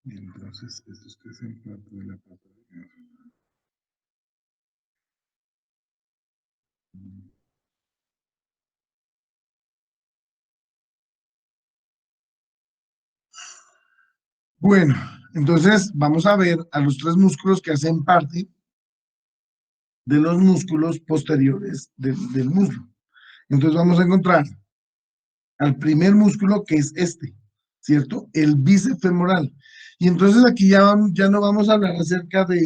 S1: entonces estos que hacen parte de la pata. Bueno, entonces vamos a ver a los tres músculos que hacen parte de los músculos posteriores del muslo. Entonces vamos a encontrar al primer músculo que es este, ¿cierto? El bíceps femoral. Y entonces aquí ya no vamos a hablar acerca de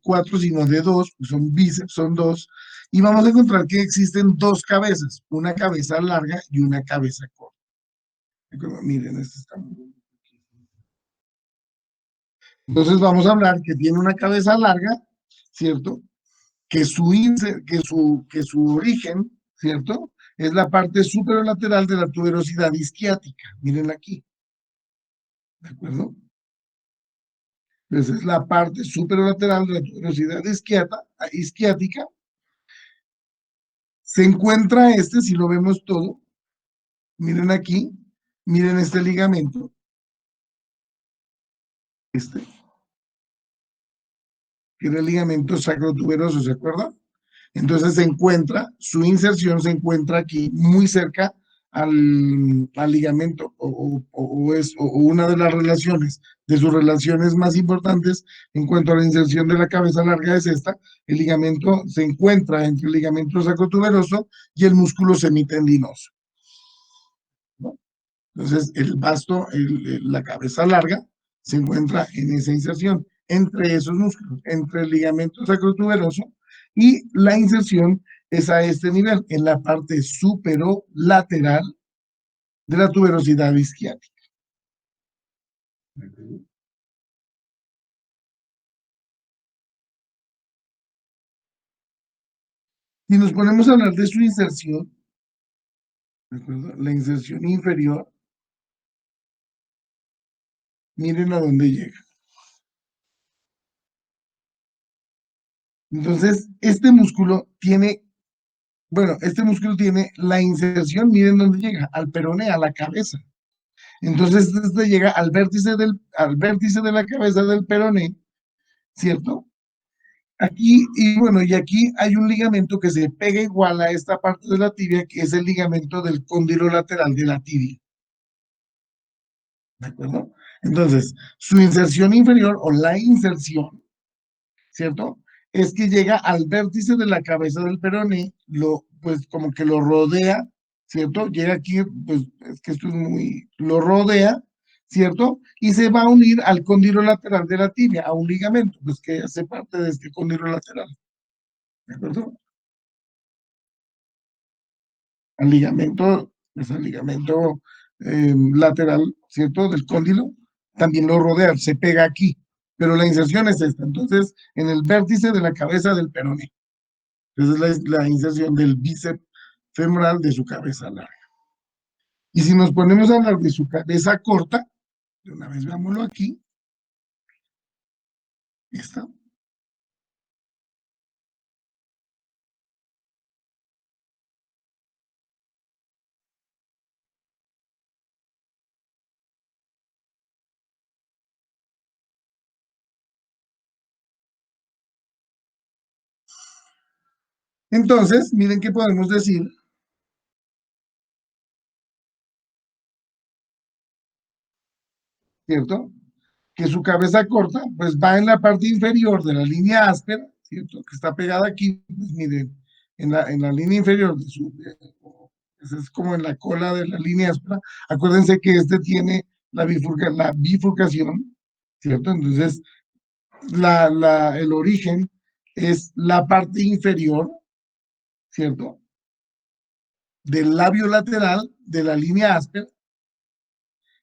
S1: cuatro, sino de dos, pues son bíceps, son dos. Y vamos a encontrar que existen dos cabezas, una cabeza larga y una cabeza corta. Miren, este está muy... Entonces vamos a hablar que tiene una cabeza larga, ¿cierto? Que su origen, ¿cierto? Es la parte superolateral de la tuberosidad isquiática. Miren aquí, ¿de acuerdo? Entonces es la parte superolateral de la tuberosidad isquiática. Se encuentra este, si lo vemos todo, miren aquí, miren este ligamento, este, que era el ligamento sacrotuberoso, ¿se acuerdan? Entonces se encuentra, su inserción se encuentra aquí muy cerca al ligamento o una de las relaciones, de sus relaciones más importantes en cuanto a la inserción de la cabeza larga es esta, el ligamento se encuentra entre el ligamento sacrotuberoso y el músculo semitendinoso, ¿no? Entonces, el vasto, la cabeza larga, se encuentra en esa inserción, entre esos músculos, entre el ligamento sacrotuberoso y la inserción es a este nivel, en la parte superolateral de la tuberosidad isquiática. Si nos ponemos a hablar de su inserción, ¿de acuerdo? La inserción inferior, miren a dónde llega. Entonces, este músculo tiene la inserción, miren dónde llega, al peroné, a la cabeza. Entonces, este llega al vértice de la cabeza del peroné, ¿cierto? Aquí, y bueno, y aquí hay un ligamento que se pega igual a esta parte de la tibia, que es el ligamento del cóndilo lateral de la tibia, ¿de acuerdo? Entonces, su inserción inferior o la inserción, ¿cierto? Es que llega al vértice de la cabeza del peroné, pues como que lo rodea, ¿cierto? Llega aquí, pues es que esto es lo rodea, ¿cierto? Y se va a unir al cóndilo lateral de la tibia, a un ligamento, pues que hace parte de este cóndilo lateral, ¿de acuerdo? Al ligamento lateral, ¿cierto? Del cóndilo, también lo rodea, se pega aquí, pero la inserción es esta, entonces, en el vértice de la cabeza del peroné. Esa es la inserción del bíceps femoral de su cabeza larga. Y si nos ponemos a hablar de su cabeza corta, de una vez veámoslo aquí, está. Entonces, miren qué podemos decir, ¿cierto? Que su cabeza corta, pues va en la parte inferior de la línea áspera, ¿cierto? Que está pegada aquí, pues miren, en la línea inferior esa es como en la cola de la línea áspera. Acuérdense que este tiene la bifurcación, ¿cierto? Entonces, el origen es la parte inferior, ¿cierto? Del labio lateral de la línea áspera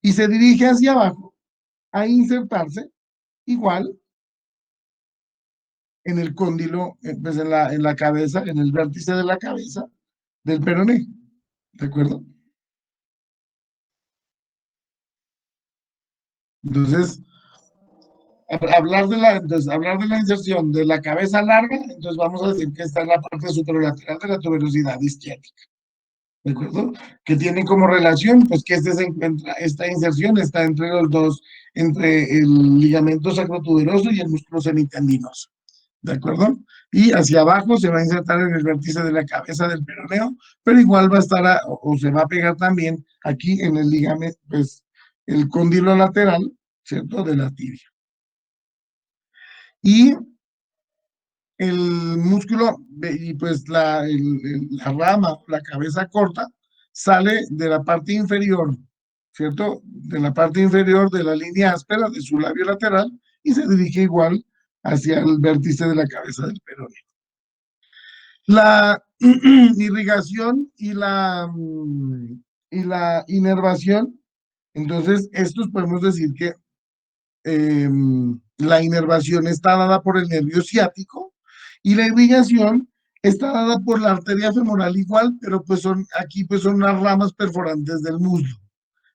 S1: y se dirige hacia abajo a insertarse igual en el cóndilo, pues en la cabeza, en el vértice de la cabeza del peroné, ¿de acuerdo? Entonces, hablar de la inserción de la cabeza larga, entonces vamos a decir que está en la parte superolateral de la tuberosidad isquiática, ¿de acuerdo? Que tiene como relación, pues que esta inserción está entre los dos, entre el ligamento sacrotuberoso y el músculo semitendinoso. ¿De acuerdo? Y hacia abajo se va a insertar en el vértice de la cabeza del peroneo, pero igual va a estar o se va a pegar también aquí en el ligamento, pues el cóndilo lateral, ¿cierto? De la tibia. Y el músculo, y pues la rama, la cabeza corta, sale de la parte inferior, ¿cierto? De la parte inferior de la línea áspera de su labio lateral y se dirige igual hacia el vértice de la cabeza del peroneo. La irrigación y la inervación, entonces, estos podemos decir que la inervación está dada por el nervio ciático y la irrigación está dada por la arteria femoral igual, pero pues aquí pues son las ramas perforantes del muslo.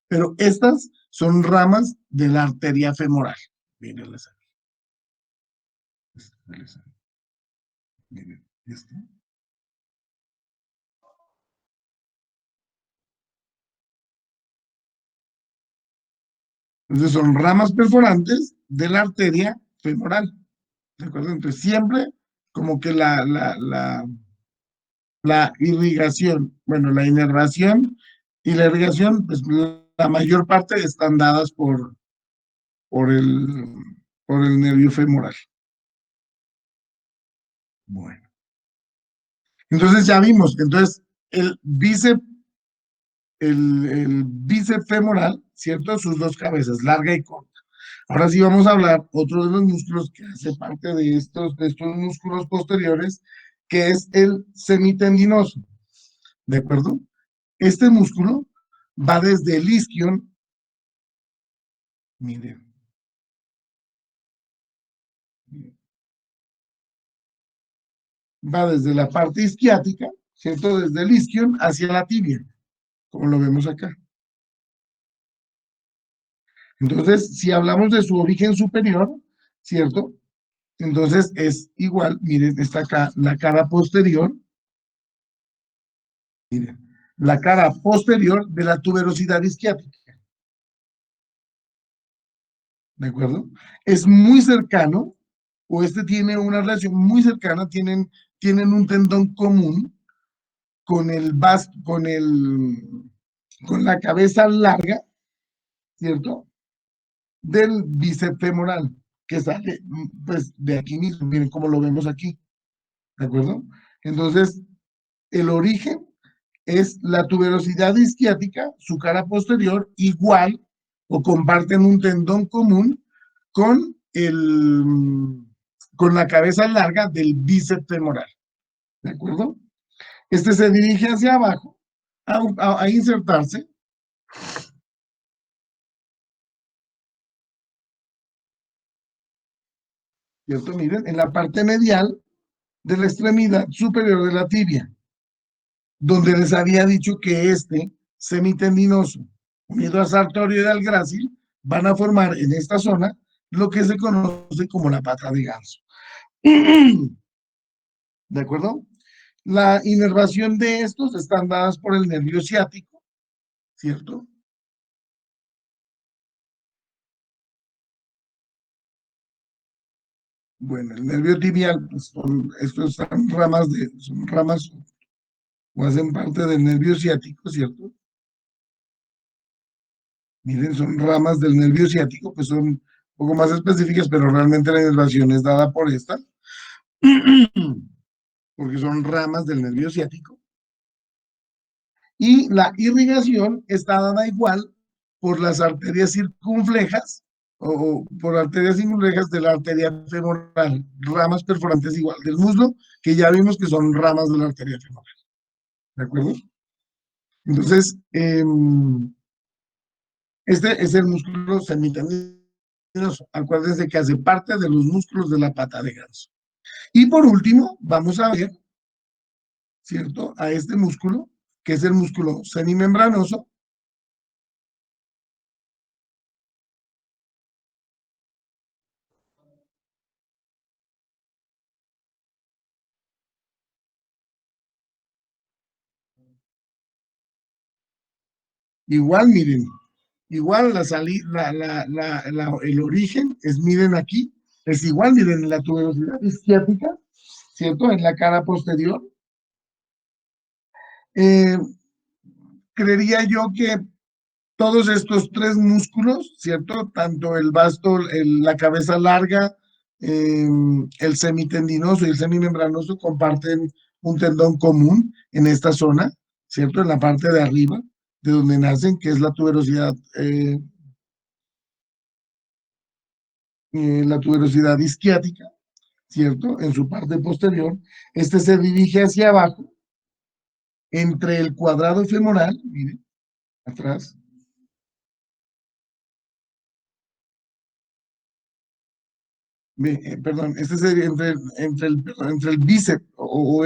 S1: Pero estas son ramas de la arteria femoral. Mírenlas aquí. Miren, esto. Entonces son ramas perforantes de la arteria femoral. ¿De acuerdo? Entonces siempre como que la irrigación, bueno, la inervación y la irrigación, pues la mayor parte están dadas por el, por el nervio femoral. Bueno, entonces ya vimos, entonces el bíceps el bíceps femoral, ¿cierto? Sus dos cabezas, larga y corta. Ahora sí vamos a hablar otro de los músculos que hace parte de estos músculos posteriores, que es el semitendinoso, ¿de acuerdo? Este músculo va desde el isquion, miren, va desde la parte isquiática, ¿cierto? Desde el isquion hacia la tibia, como lo vemos acá. Entonces, si hablamos de su origen superior, ¿cierto? Entonces es igual, miren, está acá la cara posterior, miren, la cara posterior de la tuberosidad isquiática, ¿de acuerdo? Es muy cercano, o este tiene una relación muy cercana, tienen un tendón común con con la cabeza larga, ¿cierto? Del bíceps femoral, que sale, pues, de aquí mismo, miren cómo lo vemos aquí, ¿de acuerdo? Entonces, el origen es la tuberosidad isquiática, su cara posterior, igual o comparten un tendón común con con la cabeza larga del bíceps femoral, ¿de acuerdo? Este se dirige hacia abajo a insertarse, ¿cierto? Miren, en la parte medial de la extremidad superior de la tibia, donde les había dicho que este semitendinoso, unido al sartorio y al grácil, van a formar en esta zona lo que se conoce como la pata de ganso. ¿De acuerdo? La inervación de estos están dadas por el nervio ciático, ¿cierto? Bueno, el nervio tibial, pues, estos son ramas o hacen parte del nervio ciático, ¿cierto? Miren, son ramas del nervio ciático, pues son un poco más específicas, pero realmente la inervación es dada por esta, porque son ramas del nervio ciático. Y la irrigación está dada igual por las arterias circunflejas o por arterias circunflejas de la arteria femoral, ramas perforantes igual del muslo, que ya vimos que son ramas de la arteria femoral. ¿De acuerdo? Entonces, este es el músculo semitendinoso. Acuérdense que hace parte de los músculos de la pata de ganso. Y por último, vamos a ver, ¿cierto? A este músculo, que es el músculo semimembranoso. Igual, miren, igual el origen es, miren aquí, es igual, miren, la tuberosidad isquiática, ¿cierto? En la cara posterior. Eh, Creería yo que todos estos tres músculos, ¿cierto? Tanto el vasto, la cabeza larga, el semitendinoso y el semimembranoso comparten un tendón común en esta zona, ¿cierto? En la parte de arriba, de donde nacen, que es la tuberosidad isquiática, ¿cierto? En su parte posterior. Este se dirige hacia abajo, entre el cuadrado femoral, miren, atrás, perdón, este sería entre el bíceps, o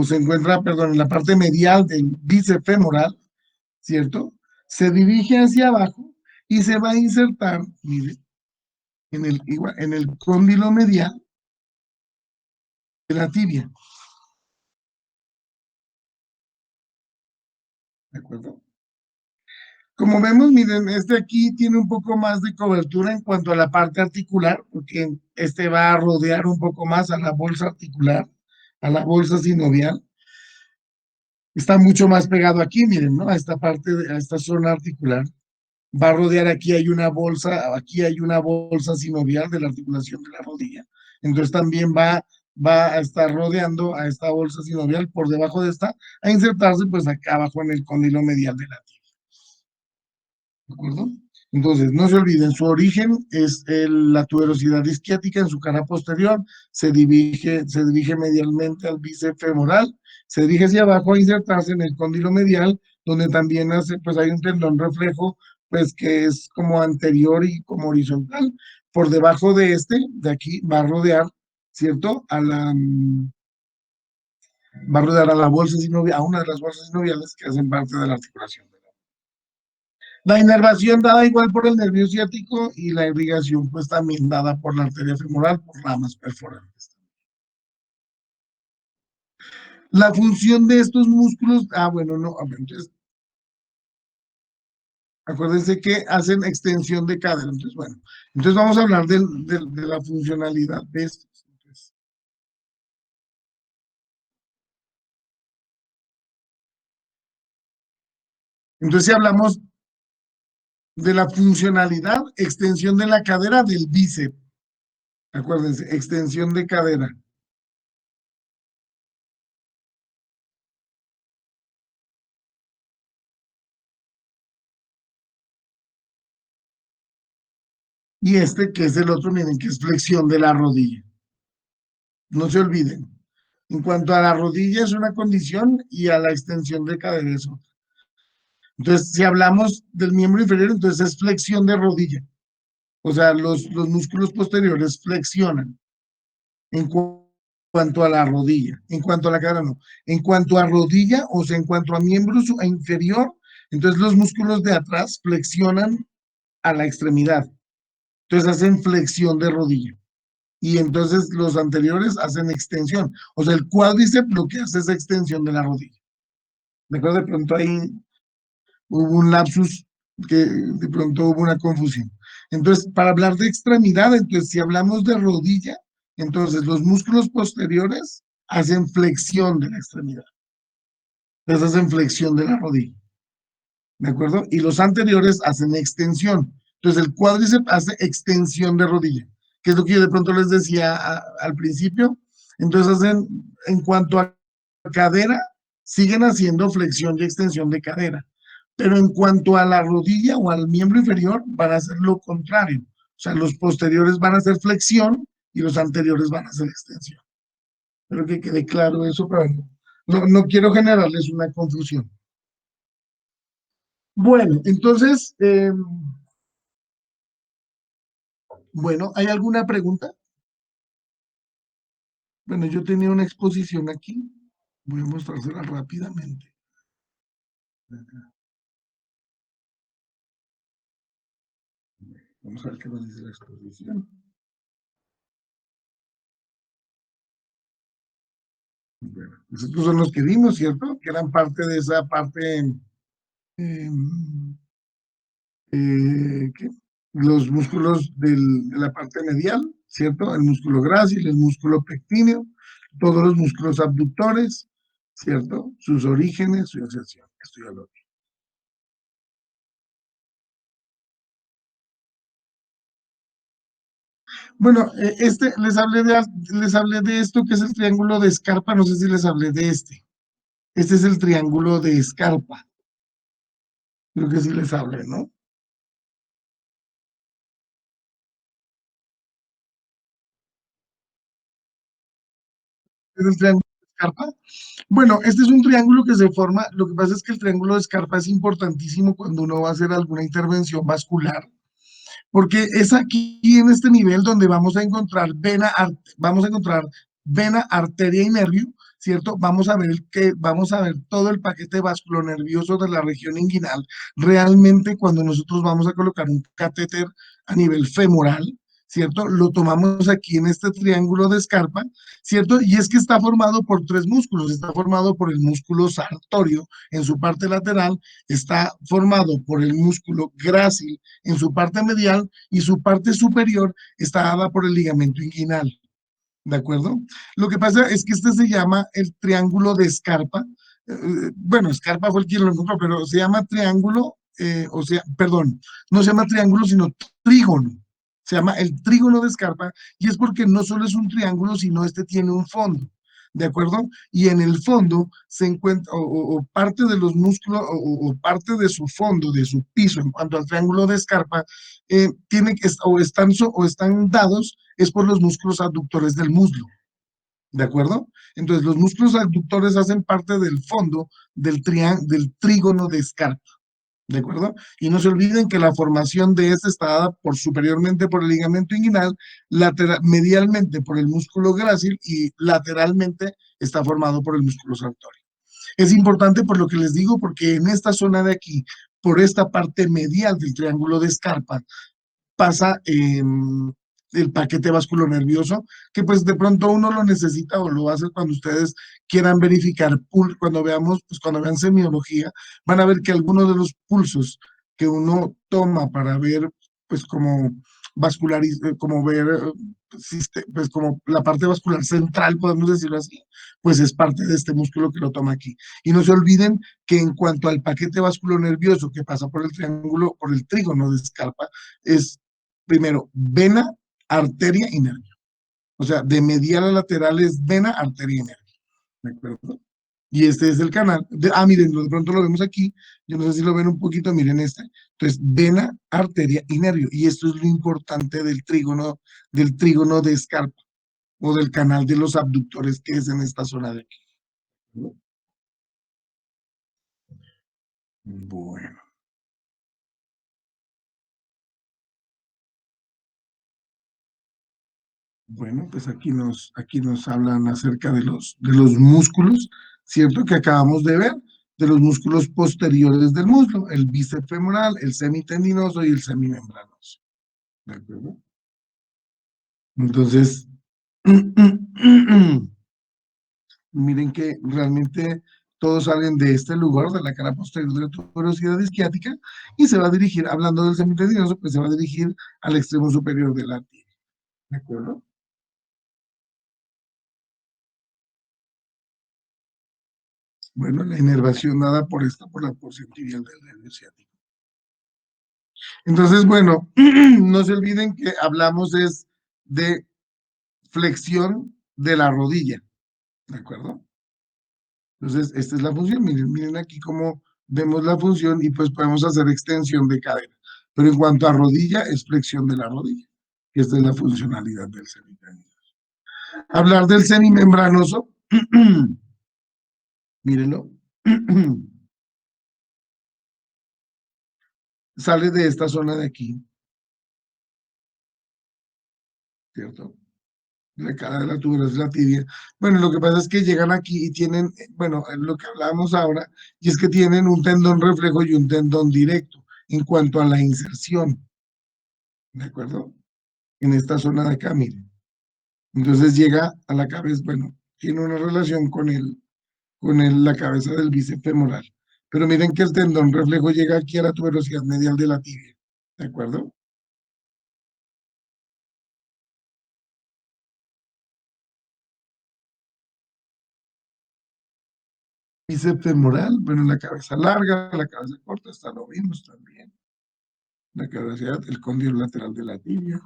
S1: se encuentra, perdón, en la parte medial del bíceps femoral, ¿cierto? Se dirige hacia abajo y se va a insertar, mire, en el cóndilo medial de la tibia, ¿de acuerdo? Como vemos, miren, este aquí tiene un poco más de cobertura en cuanto a la parte articular, porque este va a rodear un poco más a la bolsa articular, a la bolsa sinovial. Está mucho más pegado aquí, miren, ¿no? A esta parte, a esta zona articular. Va a rodear, aquí hay una bolsa sinovial de la articulación de la rodilla. Entonces también va va a estar rodeando a esta bolsa sinovial por debajo de esta, a insertarse pues acá abajo en el cóndilo medial de la tibia. ¿De acuerdo? Entonces, no se olviden, su origen es la tuberosidad isquiática en su cara posterior, se dirige medialmente al bíceps femoral, se dirige hacia abajo a insertarse en el cóndilo medial, donde también hace, pues hay un tendón reflejo, pues que es como anterior y como horizontal. Por debajo de este, de aquí, ¿cierto? Va a rodear a la bolsa sinovial, a una de las bolsas sinoviales que hacen parte de la articulación. La inervación dada igual por el nervio ciático y la irrigación pues también dada por la arteria femoral por ramas perforantes. La función de estos músculos, bueno, no, entonces acuérdense que hacen extensión de cadera. Entonces, bueno, entonces vamos a hablar de la funcionalidad de estos. Entonces, si hablamos de la funcionalidad, extensión de la cadera del bíceps. Acuérdense, extensión de cadera. Y este, que es el otro, miren, que es flexión de la rodilla. No se olviden. En cuanto a la rodilla es una condición y a la extensión de cadera es otra. Entonces, si hablamos del miembro inferior, entonces es flexión de rodilla. O sea, los músculos posteriores flexionan en cuanto a la rodilla. En cuanto a la cadera, no. En cuanto a rodilla, o sea, en cuanto a miembro inferior, entonces los músculos de atrás flexionan a la extremidad. Entonces hacen flexión de rodilla. Y entonces los anteriores hacen extensión. O sea, el cuádriceps lo que hace es extensión de la rodilla. ¿De acuerdo? De pronto ahí hubo un lapsus que de pronto hubo una confusión. Entonces, para hablar de extremidad, entonces si hablamos de rodilla, entonces los músculos posteriores hacen flexión de la extremidad. Entonces hacen flexión de la rodilla. ¿De acuerdo? Y los anteriores hacen extensión. Entonces el cuádriceps hace extensión de rodilla, que es lo que yo de pronto les decía al principio. Entonces hacen, en cuanto a cadera, siguen haciendo flexión y extensión de cadera. Pero en cuanto a la rodilla o al miembro inferior, van a hacer lo contrario. O sea, los posteriores van a hacer flexión y los anteriores van a hacer extensión. Espero que quede claro eso, pero no quiero generarles una confusión. Bueno, entonces, bueno, ¿hay alguna pregunta? Bueno, yo tenía una exposición aquí. Voy a mostrársela rápidamente. Vamos a ver qué nos dice la exposición. Bueno, pues estos son los que vimos, ¿cierto? Que eran parte de esa parte, eh, ¿qué? Los músculos de la parte medial, ¿cierto? El músculo grácil, el músculo pectíneo, todos los músculos abductores, ¿cierto? Sus orígenes, su inserción. Esto ya lo. Bueno, les hablé de esto que es el triángulo de Escarpa, no sé si les hablé de este. Este es el triángulo de Escarpa, creo que sí les hablé, ¿no? Es el triángulo de Escarpa. Bueno, este es un triángulo que se forma, lo que pasa es que el triángulo de Escarpa es importantísimo cuando uno va a hacer alguna intervención vascular, porque es aquí en este nivel donde vamos a encontrar vena, arteria y nervio, ¿cierto? Vamos a ver todo el paquete vasculonervioso de la región inguinal. Realmente cuando nosotros vamos a colocar un catéter a nivel femoral, ¿cierto? Lo tomamos aquí en este triángulo de Escarpa, ¿cierto? Y es que está formado por tres músculos. Está formado por el músculo sartorio en su parte lateral, está formado por el músculo grácil en su parte medial y su parte superior está dada por el ligamento inguinal. ¿De acuerdo? Lo que pasa es que este se llama el triángulo de Escarpa. Bueno, Escarpa fue el quien lo encontró, pero se llama triángulo, o sea, perdón, no se llama triángulo, sino trígono. Se llama el trígono de Scarpa y es porque no solo es un triángulo, sino este tiene un fondo. ¿De acuerdo? Y en el fondo se encuentra, o parte de los músculos, o parte de su fondo, de su piso, en cuanto al triángulo de Scarpa, tiene que, o están dados, es por los músculos abductores del muslo. ¿De acuerdo? Entonces, los músculos abductores hacen parte del fondo del trígono de Scarpa. ¿De acuerdo? Y no se olviden que la formación de este está dada superiormente por el ligamento inguinal, medialmente por el músculo grácil y lateralmente está formado por el músculo sartorio. Es importante por lo que les digo, porque en esta zona de aquí, por esta parte medial del triángulo de Scarpa, pasa el paquete vasculonervioso, que pues de pronto uno lo necesita o lo hace cuando ustedes quieran verificar, cuando veamos, pues cuando vean semiología, van a ver que algunos de los pulsos que uno toma para ver, pues como como ver, pues como la parte vascular central, podemos decirlo así, pues es parte de este músculo que lo toma aquí. Y no se olviden que en cuanto al paquete vasculonervioso que pasa por el triángulo, por el trígono de Scarpa, es primero vena, arteria y nervio. O sea, de medial a lateral es vena, arteria y nervio. ¿De acuerdo? Y este es el canal. Miren, de pronto lo vemos aquí. Yo no sé si lo ven un poquito, miren este. Entonces, vena, arteria y nervio. Y esto es lo importante del trígono de Scarpa o del canal de los abductores que es en esta zona de aquí. Bueno. Bueno, pues aquí nos hablan acerca de los músculos, ¿cierto? Que acabamos de ver, de los músculos posteriores del muslo, el bíceps femoral, el semitendinoso y el semimembranoso. ¿De acuerdo? Entonces, miren que realmente todos salen de este lugar, de la cara posterior de la tuberosidad isquiática, y se va a dirigir, hablando del semitendinoso, pues se va a dirigir al extremo superior de la tibia. ¿De acuerdo? Bueno, la inervación dada por la porción tibial del nervio ciático. Entonces, bueno, no se olviden que hablamos es de flexión de la rodilla, ¿de acuerdo? Entonces, esta es la función. Miren aquí cómo vemos la función y pues podemos hacer extensión de cadera. Pero en cuanto a rodilla, es flexión de la rodilla. Esta es la funcionalidad del semimembranoso. Hablar del semimembranoso, mírenlo, sale de esta zona de aquí, ¿cierto? La cara de la tuberosidad es la tibia. Bueno, lo que pasa es que llegan aquí y tienen, bueno, lo que hablábamos ahora, y es que tienen un tendón reflejo y un tendón directo en cuanto a la inserción, ¿de acuerdo? En esta zona de acá, miren. Entonces llega a la cabeza, bueno, tiene una relación la cabeza del bíceps femoral. Pero miren que el tendón reflejo llega aquí a la tuberosidad medial de la tibia, ¿de acuerdo? Bíceps femoral, bueno, la cabeza larga, la cabeza corta, hasta lo vimos también. La cavidad, el cóndilo lateral de la tibia.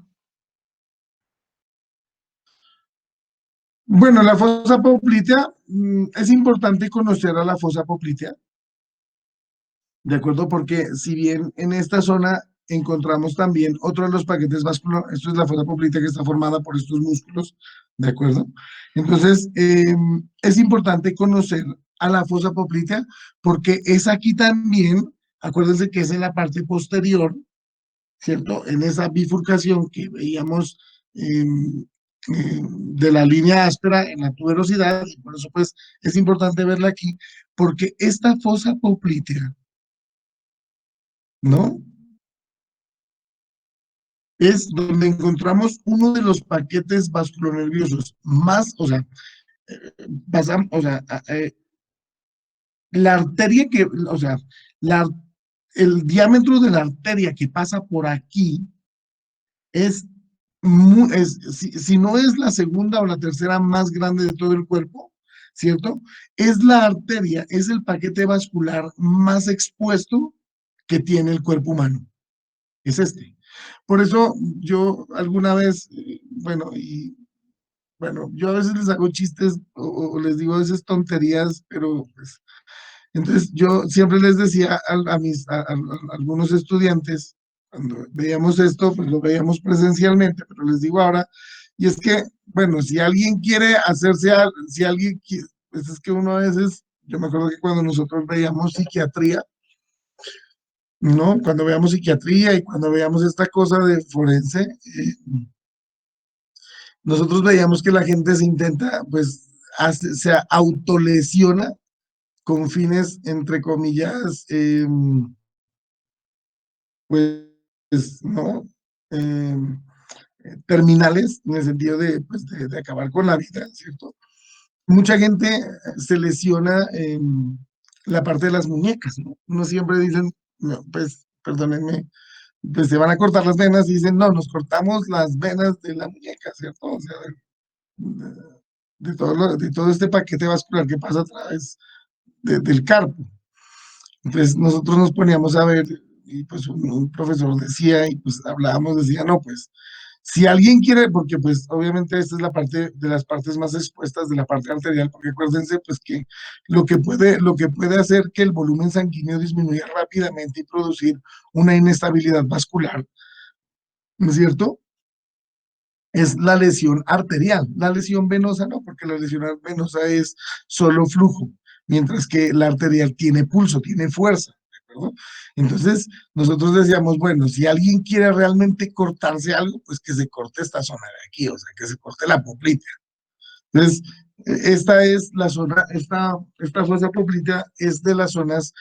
S1: Bueno, la fosa poplitea, es importante conocer a la fosa poplitea, ¿de acuerdo? Porque si bien en esta zona encontramos también otro de los paquetes vasculares, esto es la fosa poplitea que está formada por estos músculos, ¿de acuerdo? Entonces, es importante conocer a la fosa poplitea porque es aquí también, acuérdense que es en la parte posterior, ¿cierto? En esa bifurcación que veíamos de la línea áspera en la tuberosidad, y por eso pues es importante verla aquí, porque esta fosa poplitea, ¿no? Es donde encontramos uno de los paquetes vasculonerviosos más, o sea, pasamos, o sea, la arteria que, o sea, la, el diámetro de la arteria que pasa por aquí es si no es la segunda o la tercera más grande de todo el cuerpo, ¿cierto? Es la arteria, es el paquete vascular más expuesto que tiene el cuerpo humano. Es este. Por eso yo alguna vez, bueno, y bueno, yo a veces les hago chistes o les digo a veces tonterías, pero pues, entonces yo siempre les decía a algunos estudiantes, cuando veíamos esto, pues lo veíamos presencialmente, pero les digo ahora, y es que, bueno, si alguien quiere hacerse, si alguien quiere, pues es que uno a veces, yo me acuerdo que cuando nosotros veíamos psiquiatría, ¿no? Cuando veíamos psiquiatría y cuando veíamos esta cosa de forense, nosotros veíamos que la gente se intenta, pues, se autolesiona con fines, entre comillas, pues, ¿no? Eh, terminales, en el sentido de, pues, de acabar con la vida, ¿cierto? Mucha gente se lesiona la parte de las muñecas, ¿no? No siempre dicen, no, pues, perdónenme, pues se van a cortar las venas y dicen, no, nos cortamos las venas de la muñeca, ¿cierto? O sea, de, de todo este paquete vascular que pasa a través del carpo. Entonces nosotros nos poníamos a ver y pues un profesor decía y pues hablábamos, decía, no, pues si alguien quiere, porque pues obviamente esta es la parte de las partes más expuestas de la parte arterial, porque acuérdense pues que lo que puede hacer que el volumen sanguíneo disminuya rápidamente y producir una inestabilidad vascular, ¿no es cierto? Es la lesión arterial. La lesión venosa no, porque la lesión venosa es solo flujo, mientras que la arterial tiene pulso, tiene fuerza. ¿De acuerdo? Entonces, nosotros decíamos, bueno, si alguien quiere realmente cortarse algo, pues que se corte esta zona de aquí, o sea, que se corte la poplita. Entonces, esta es la zona, esta fosa poplita es de las zonas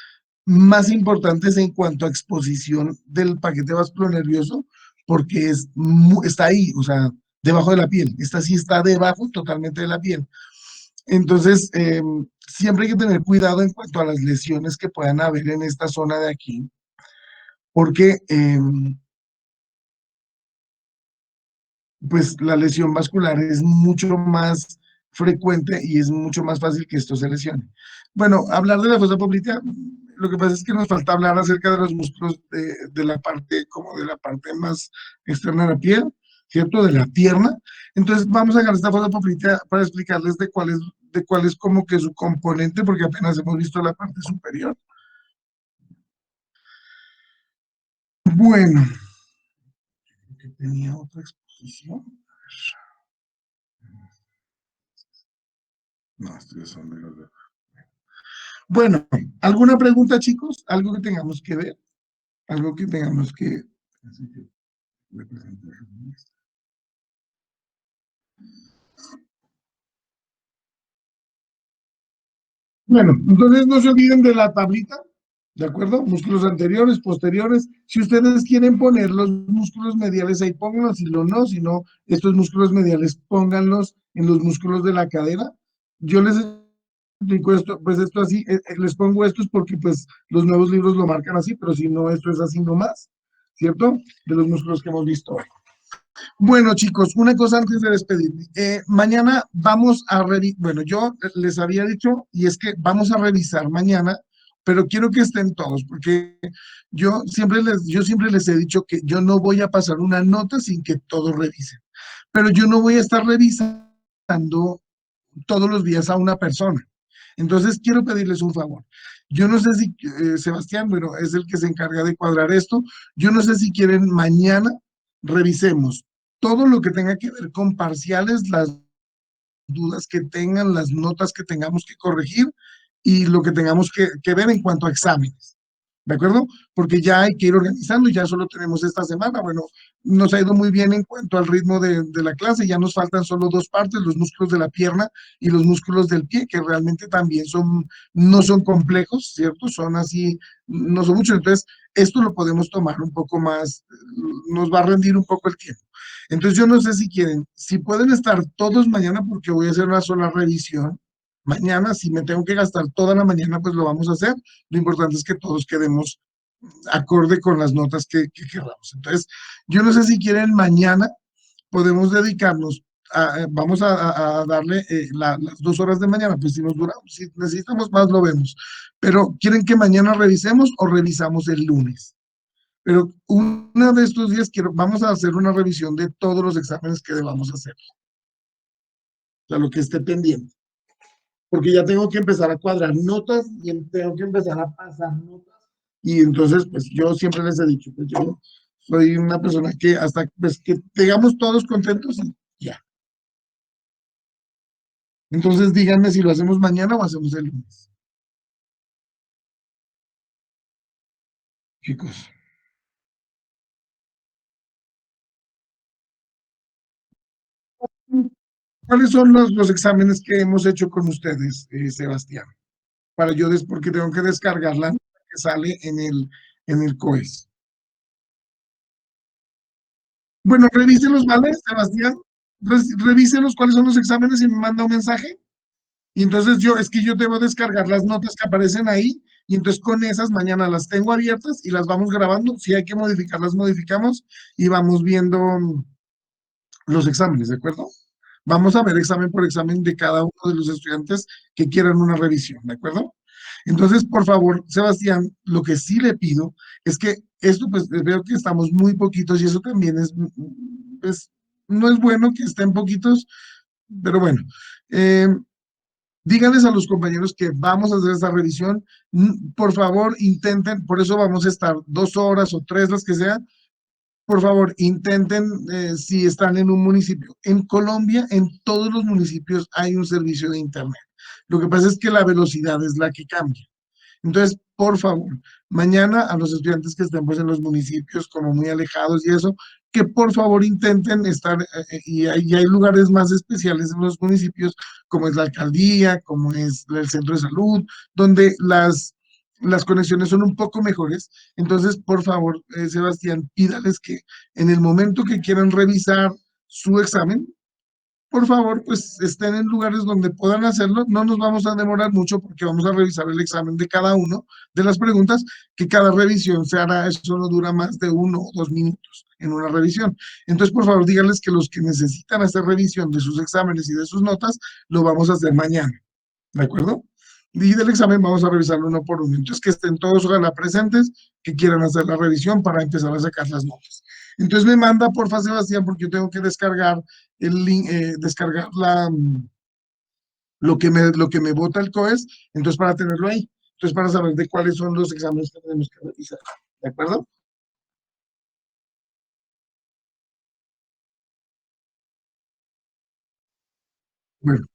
S1: más importantes en cuanto a exposición del paquete vasculonervioso, porque está ahí, o sea, debajo de la piel. Esta sí está debajo totalmente de la piel. Entonces, siempre hay que tener cuidado en cuanto a las lesiones que puedan haber en esta zona de aquí, porque pues la lesión vascular es mucho más frecuente y es mucho más fácil que esto se lesione. Bueno, hablar de la fosa poplítea, lo que pasa es que nos falta hablar acerca de los músculos de la parte, como de la parte más externa de la piel, ¿cierto? De la pierna. Entonces, vamos a agarrar esta fosa poplítea para explicarles de cuál es como que su componente, porque apenas hemos visto la parte superior. Bueno, que tenía otra exposición. No, estos son de los de... Bueno, ¿alguna pregunta, chicos? ¿Algo que tengamos que ver? ¿Algo que tengamos que... Bueno, entonces no se olviden de la tablita, ¿de acuerdo? Músculos anteriores, posteriores. Si ustedes quieren poner los músculos mediales ahí, pónganlos, si no, si no, estos músculos mediales, pónganlos en los músculos de la cadera. Yo les explico esto, pues esto así, les pongo estos porque pues los nuevos libros lo marcan así, pero si no, esto es así nomás, ¿cierto? De los músculos que hemos visto hoy. Bueno, chicos, una cosa antes de despedirme. Mañana vamos a revisar, bueno, yo les había dicho, y es que vamos a revisar mañana, pero quiero que estén todos, porque yo siempre les he dicho que yo no voy a pasar una nota sin que todos revisen, pero yo no voy a estar revisando todos los días a una persona. Entonces, quiero pedirles un favor. Yo no sé si Sebastián, bueno, es el que se encarga de cuadrar esto. Yo no sé si quieren mañana revisemos todo lo que tenga que ver con parciales, las dudas que tengan, las notas que tengamos que corregir y lo que tengamos que ver en cuanto a exámenes. ¿De acuerdo? Porque ya hay que ir organizando, ya solo tenemos esta semana. Bueno, nos ha ido muy bien en cuanto al ritmo de la clase, ya nos faltan solo dos partes, los músculos de la pierna y los músculos del pie, que realmente también no son complejos, ¿cierto? Son así, no son muchos. Entonces, esto lo podemos tomar un poco más, nos va a rendir un poco el tiempo. Entonces, yo no sé si quieren, si pueden estar todos mañana, porque voy a hacer una sola revisión. Mañana, si me tengo que gastar toda la mañana, pues lo vamos a hacer. Lo importante es que todos quedemos acorde con las notas que queramos. Entonces, yo no sé si quieren mañana, podemos dedicarnos, vamos a darle las 2 horas de mañana, pues si nos duramos, si necesitamos más, lo vemos. Pero, ¿quieren que mañana revisemos o revisamos el lunes? Pero uno de estos días vamos a hacer una revisión de todos los exámenes que debamos hacer, o sea, lo que esté pendiente, porque ya tengo que empezar a cuadrar notas y tengo que empezar a pasar notas. Y entonces, pues yo siempre les he dicho, pues yo soy una persona que hasta pues, que tengamos todos contentos y ya. Entonces díganme si lo hacemos mañana o hacemos el lunes, chicos. ¿Cuáles son los exámenes que hemos hecho con ustedes, Sebastián? Para yo, porque tengo que descargar la nota que sale en el COES. Bueno, revíselos, ¿vale, Sebastián? Revíselos cuáles son los exámenes y me manda un mensaje. Y entonces es que yo debo descargar las notas que aparecen ahí. Y entonces con esas mañana las tengo abiertas y las vamos grabando. Si hay que modificarlas, modificamos y vamos viendo los exámenes, ¿de acuerdo? Vamos a ver examen por examen de cada uno de los estudiantes que quieran una revisión, ¿de acuerdo? Entonces, por favor, Sebastián, lo que sí le pido es que esto, pues veo que estamos muy poquitos y eso también pues, no es bueno que estén poquitos, pero bueno, eh, díganles a los compañeros que vamos a hacer esta revisión. Por favor, intenten, por eso vamos a estar 2 horas o 3, las que sean, por favor, intenten, si están en un municipio. En Colombia, en todos los municipios hay un servicio de Internet. Lo que pasa es que la velocidad es la que cambia. Entonces, por favor, mañana a los estudiantes que estén pues, en los municipios como muy alejados y eso, que por favor intenten estar, y hay lugares más especiales en los municipios, como es la alcaldía, como es el centro de salud, donde las conexiones son un poco mejores. Entonces, por favor, Sebastián, pídales que en el momento que quieran revisar su examen, por favor, pues estén en lugares donde puedan hacerlo. No nos vamos a demorar mucho porque vamos a revisar el examen de cada uno de las preguntas, que cada revisión se hará, eso no dura más de 1 o 2 minutos en una revisión. Entonces, por favor, díganles que los que necesitan hacer revisión de sus exámenes y de sus notas, lo vamos a hacer mañana, ¿de acuerdo? Y del examen vamos a revisarlo uno por uno. Entonces, que estén todos ojalá presentes, que quieran hacer la revisión para empezar a sacar las notas. Entonces, me manda, porfa, Sebastián, porque yo tengo que descargar el link, descargar lo que me bota el COES, entonces para tenerlo ahí. Entonces, para saber de cuáles son los exámenes que tenemos que revisar. ¿De acuerdo?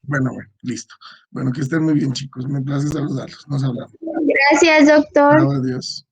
S1: Bueno, listo. Bueno, que estén muy bien, chicos. Me place saludarlos. Nos hablamos.
S2: Gracias, doctor.
S1: Chao, adiós.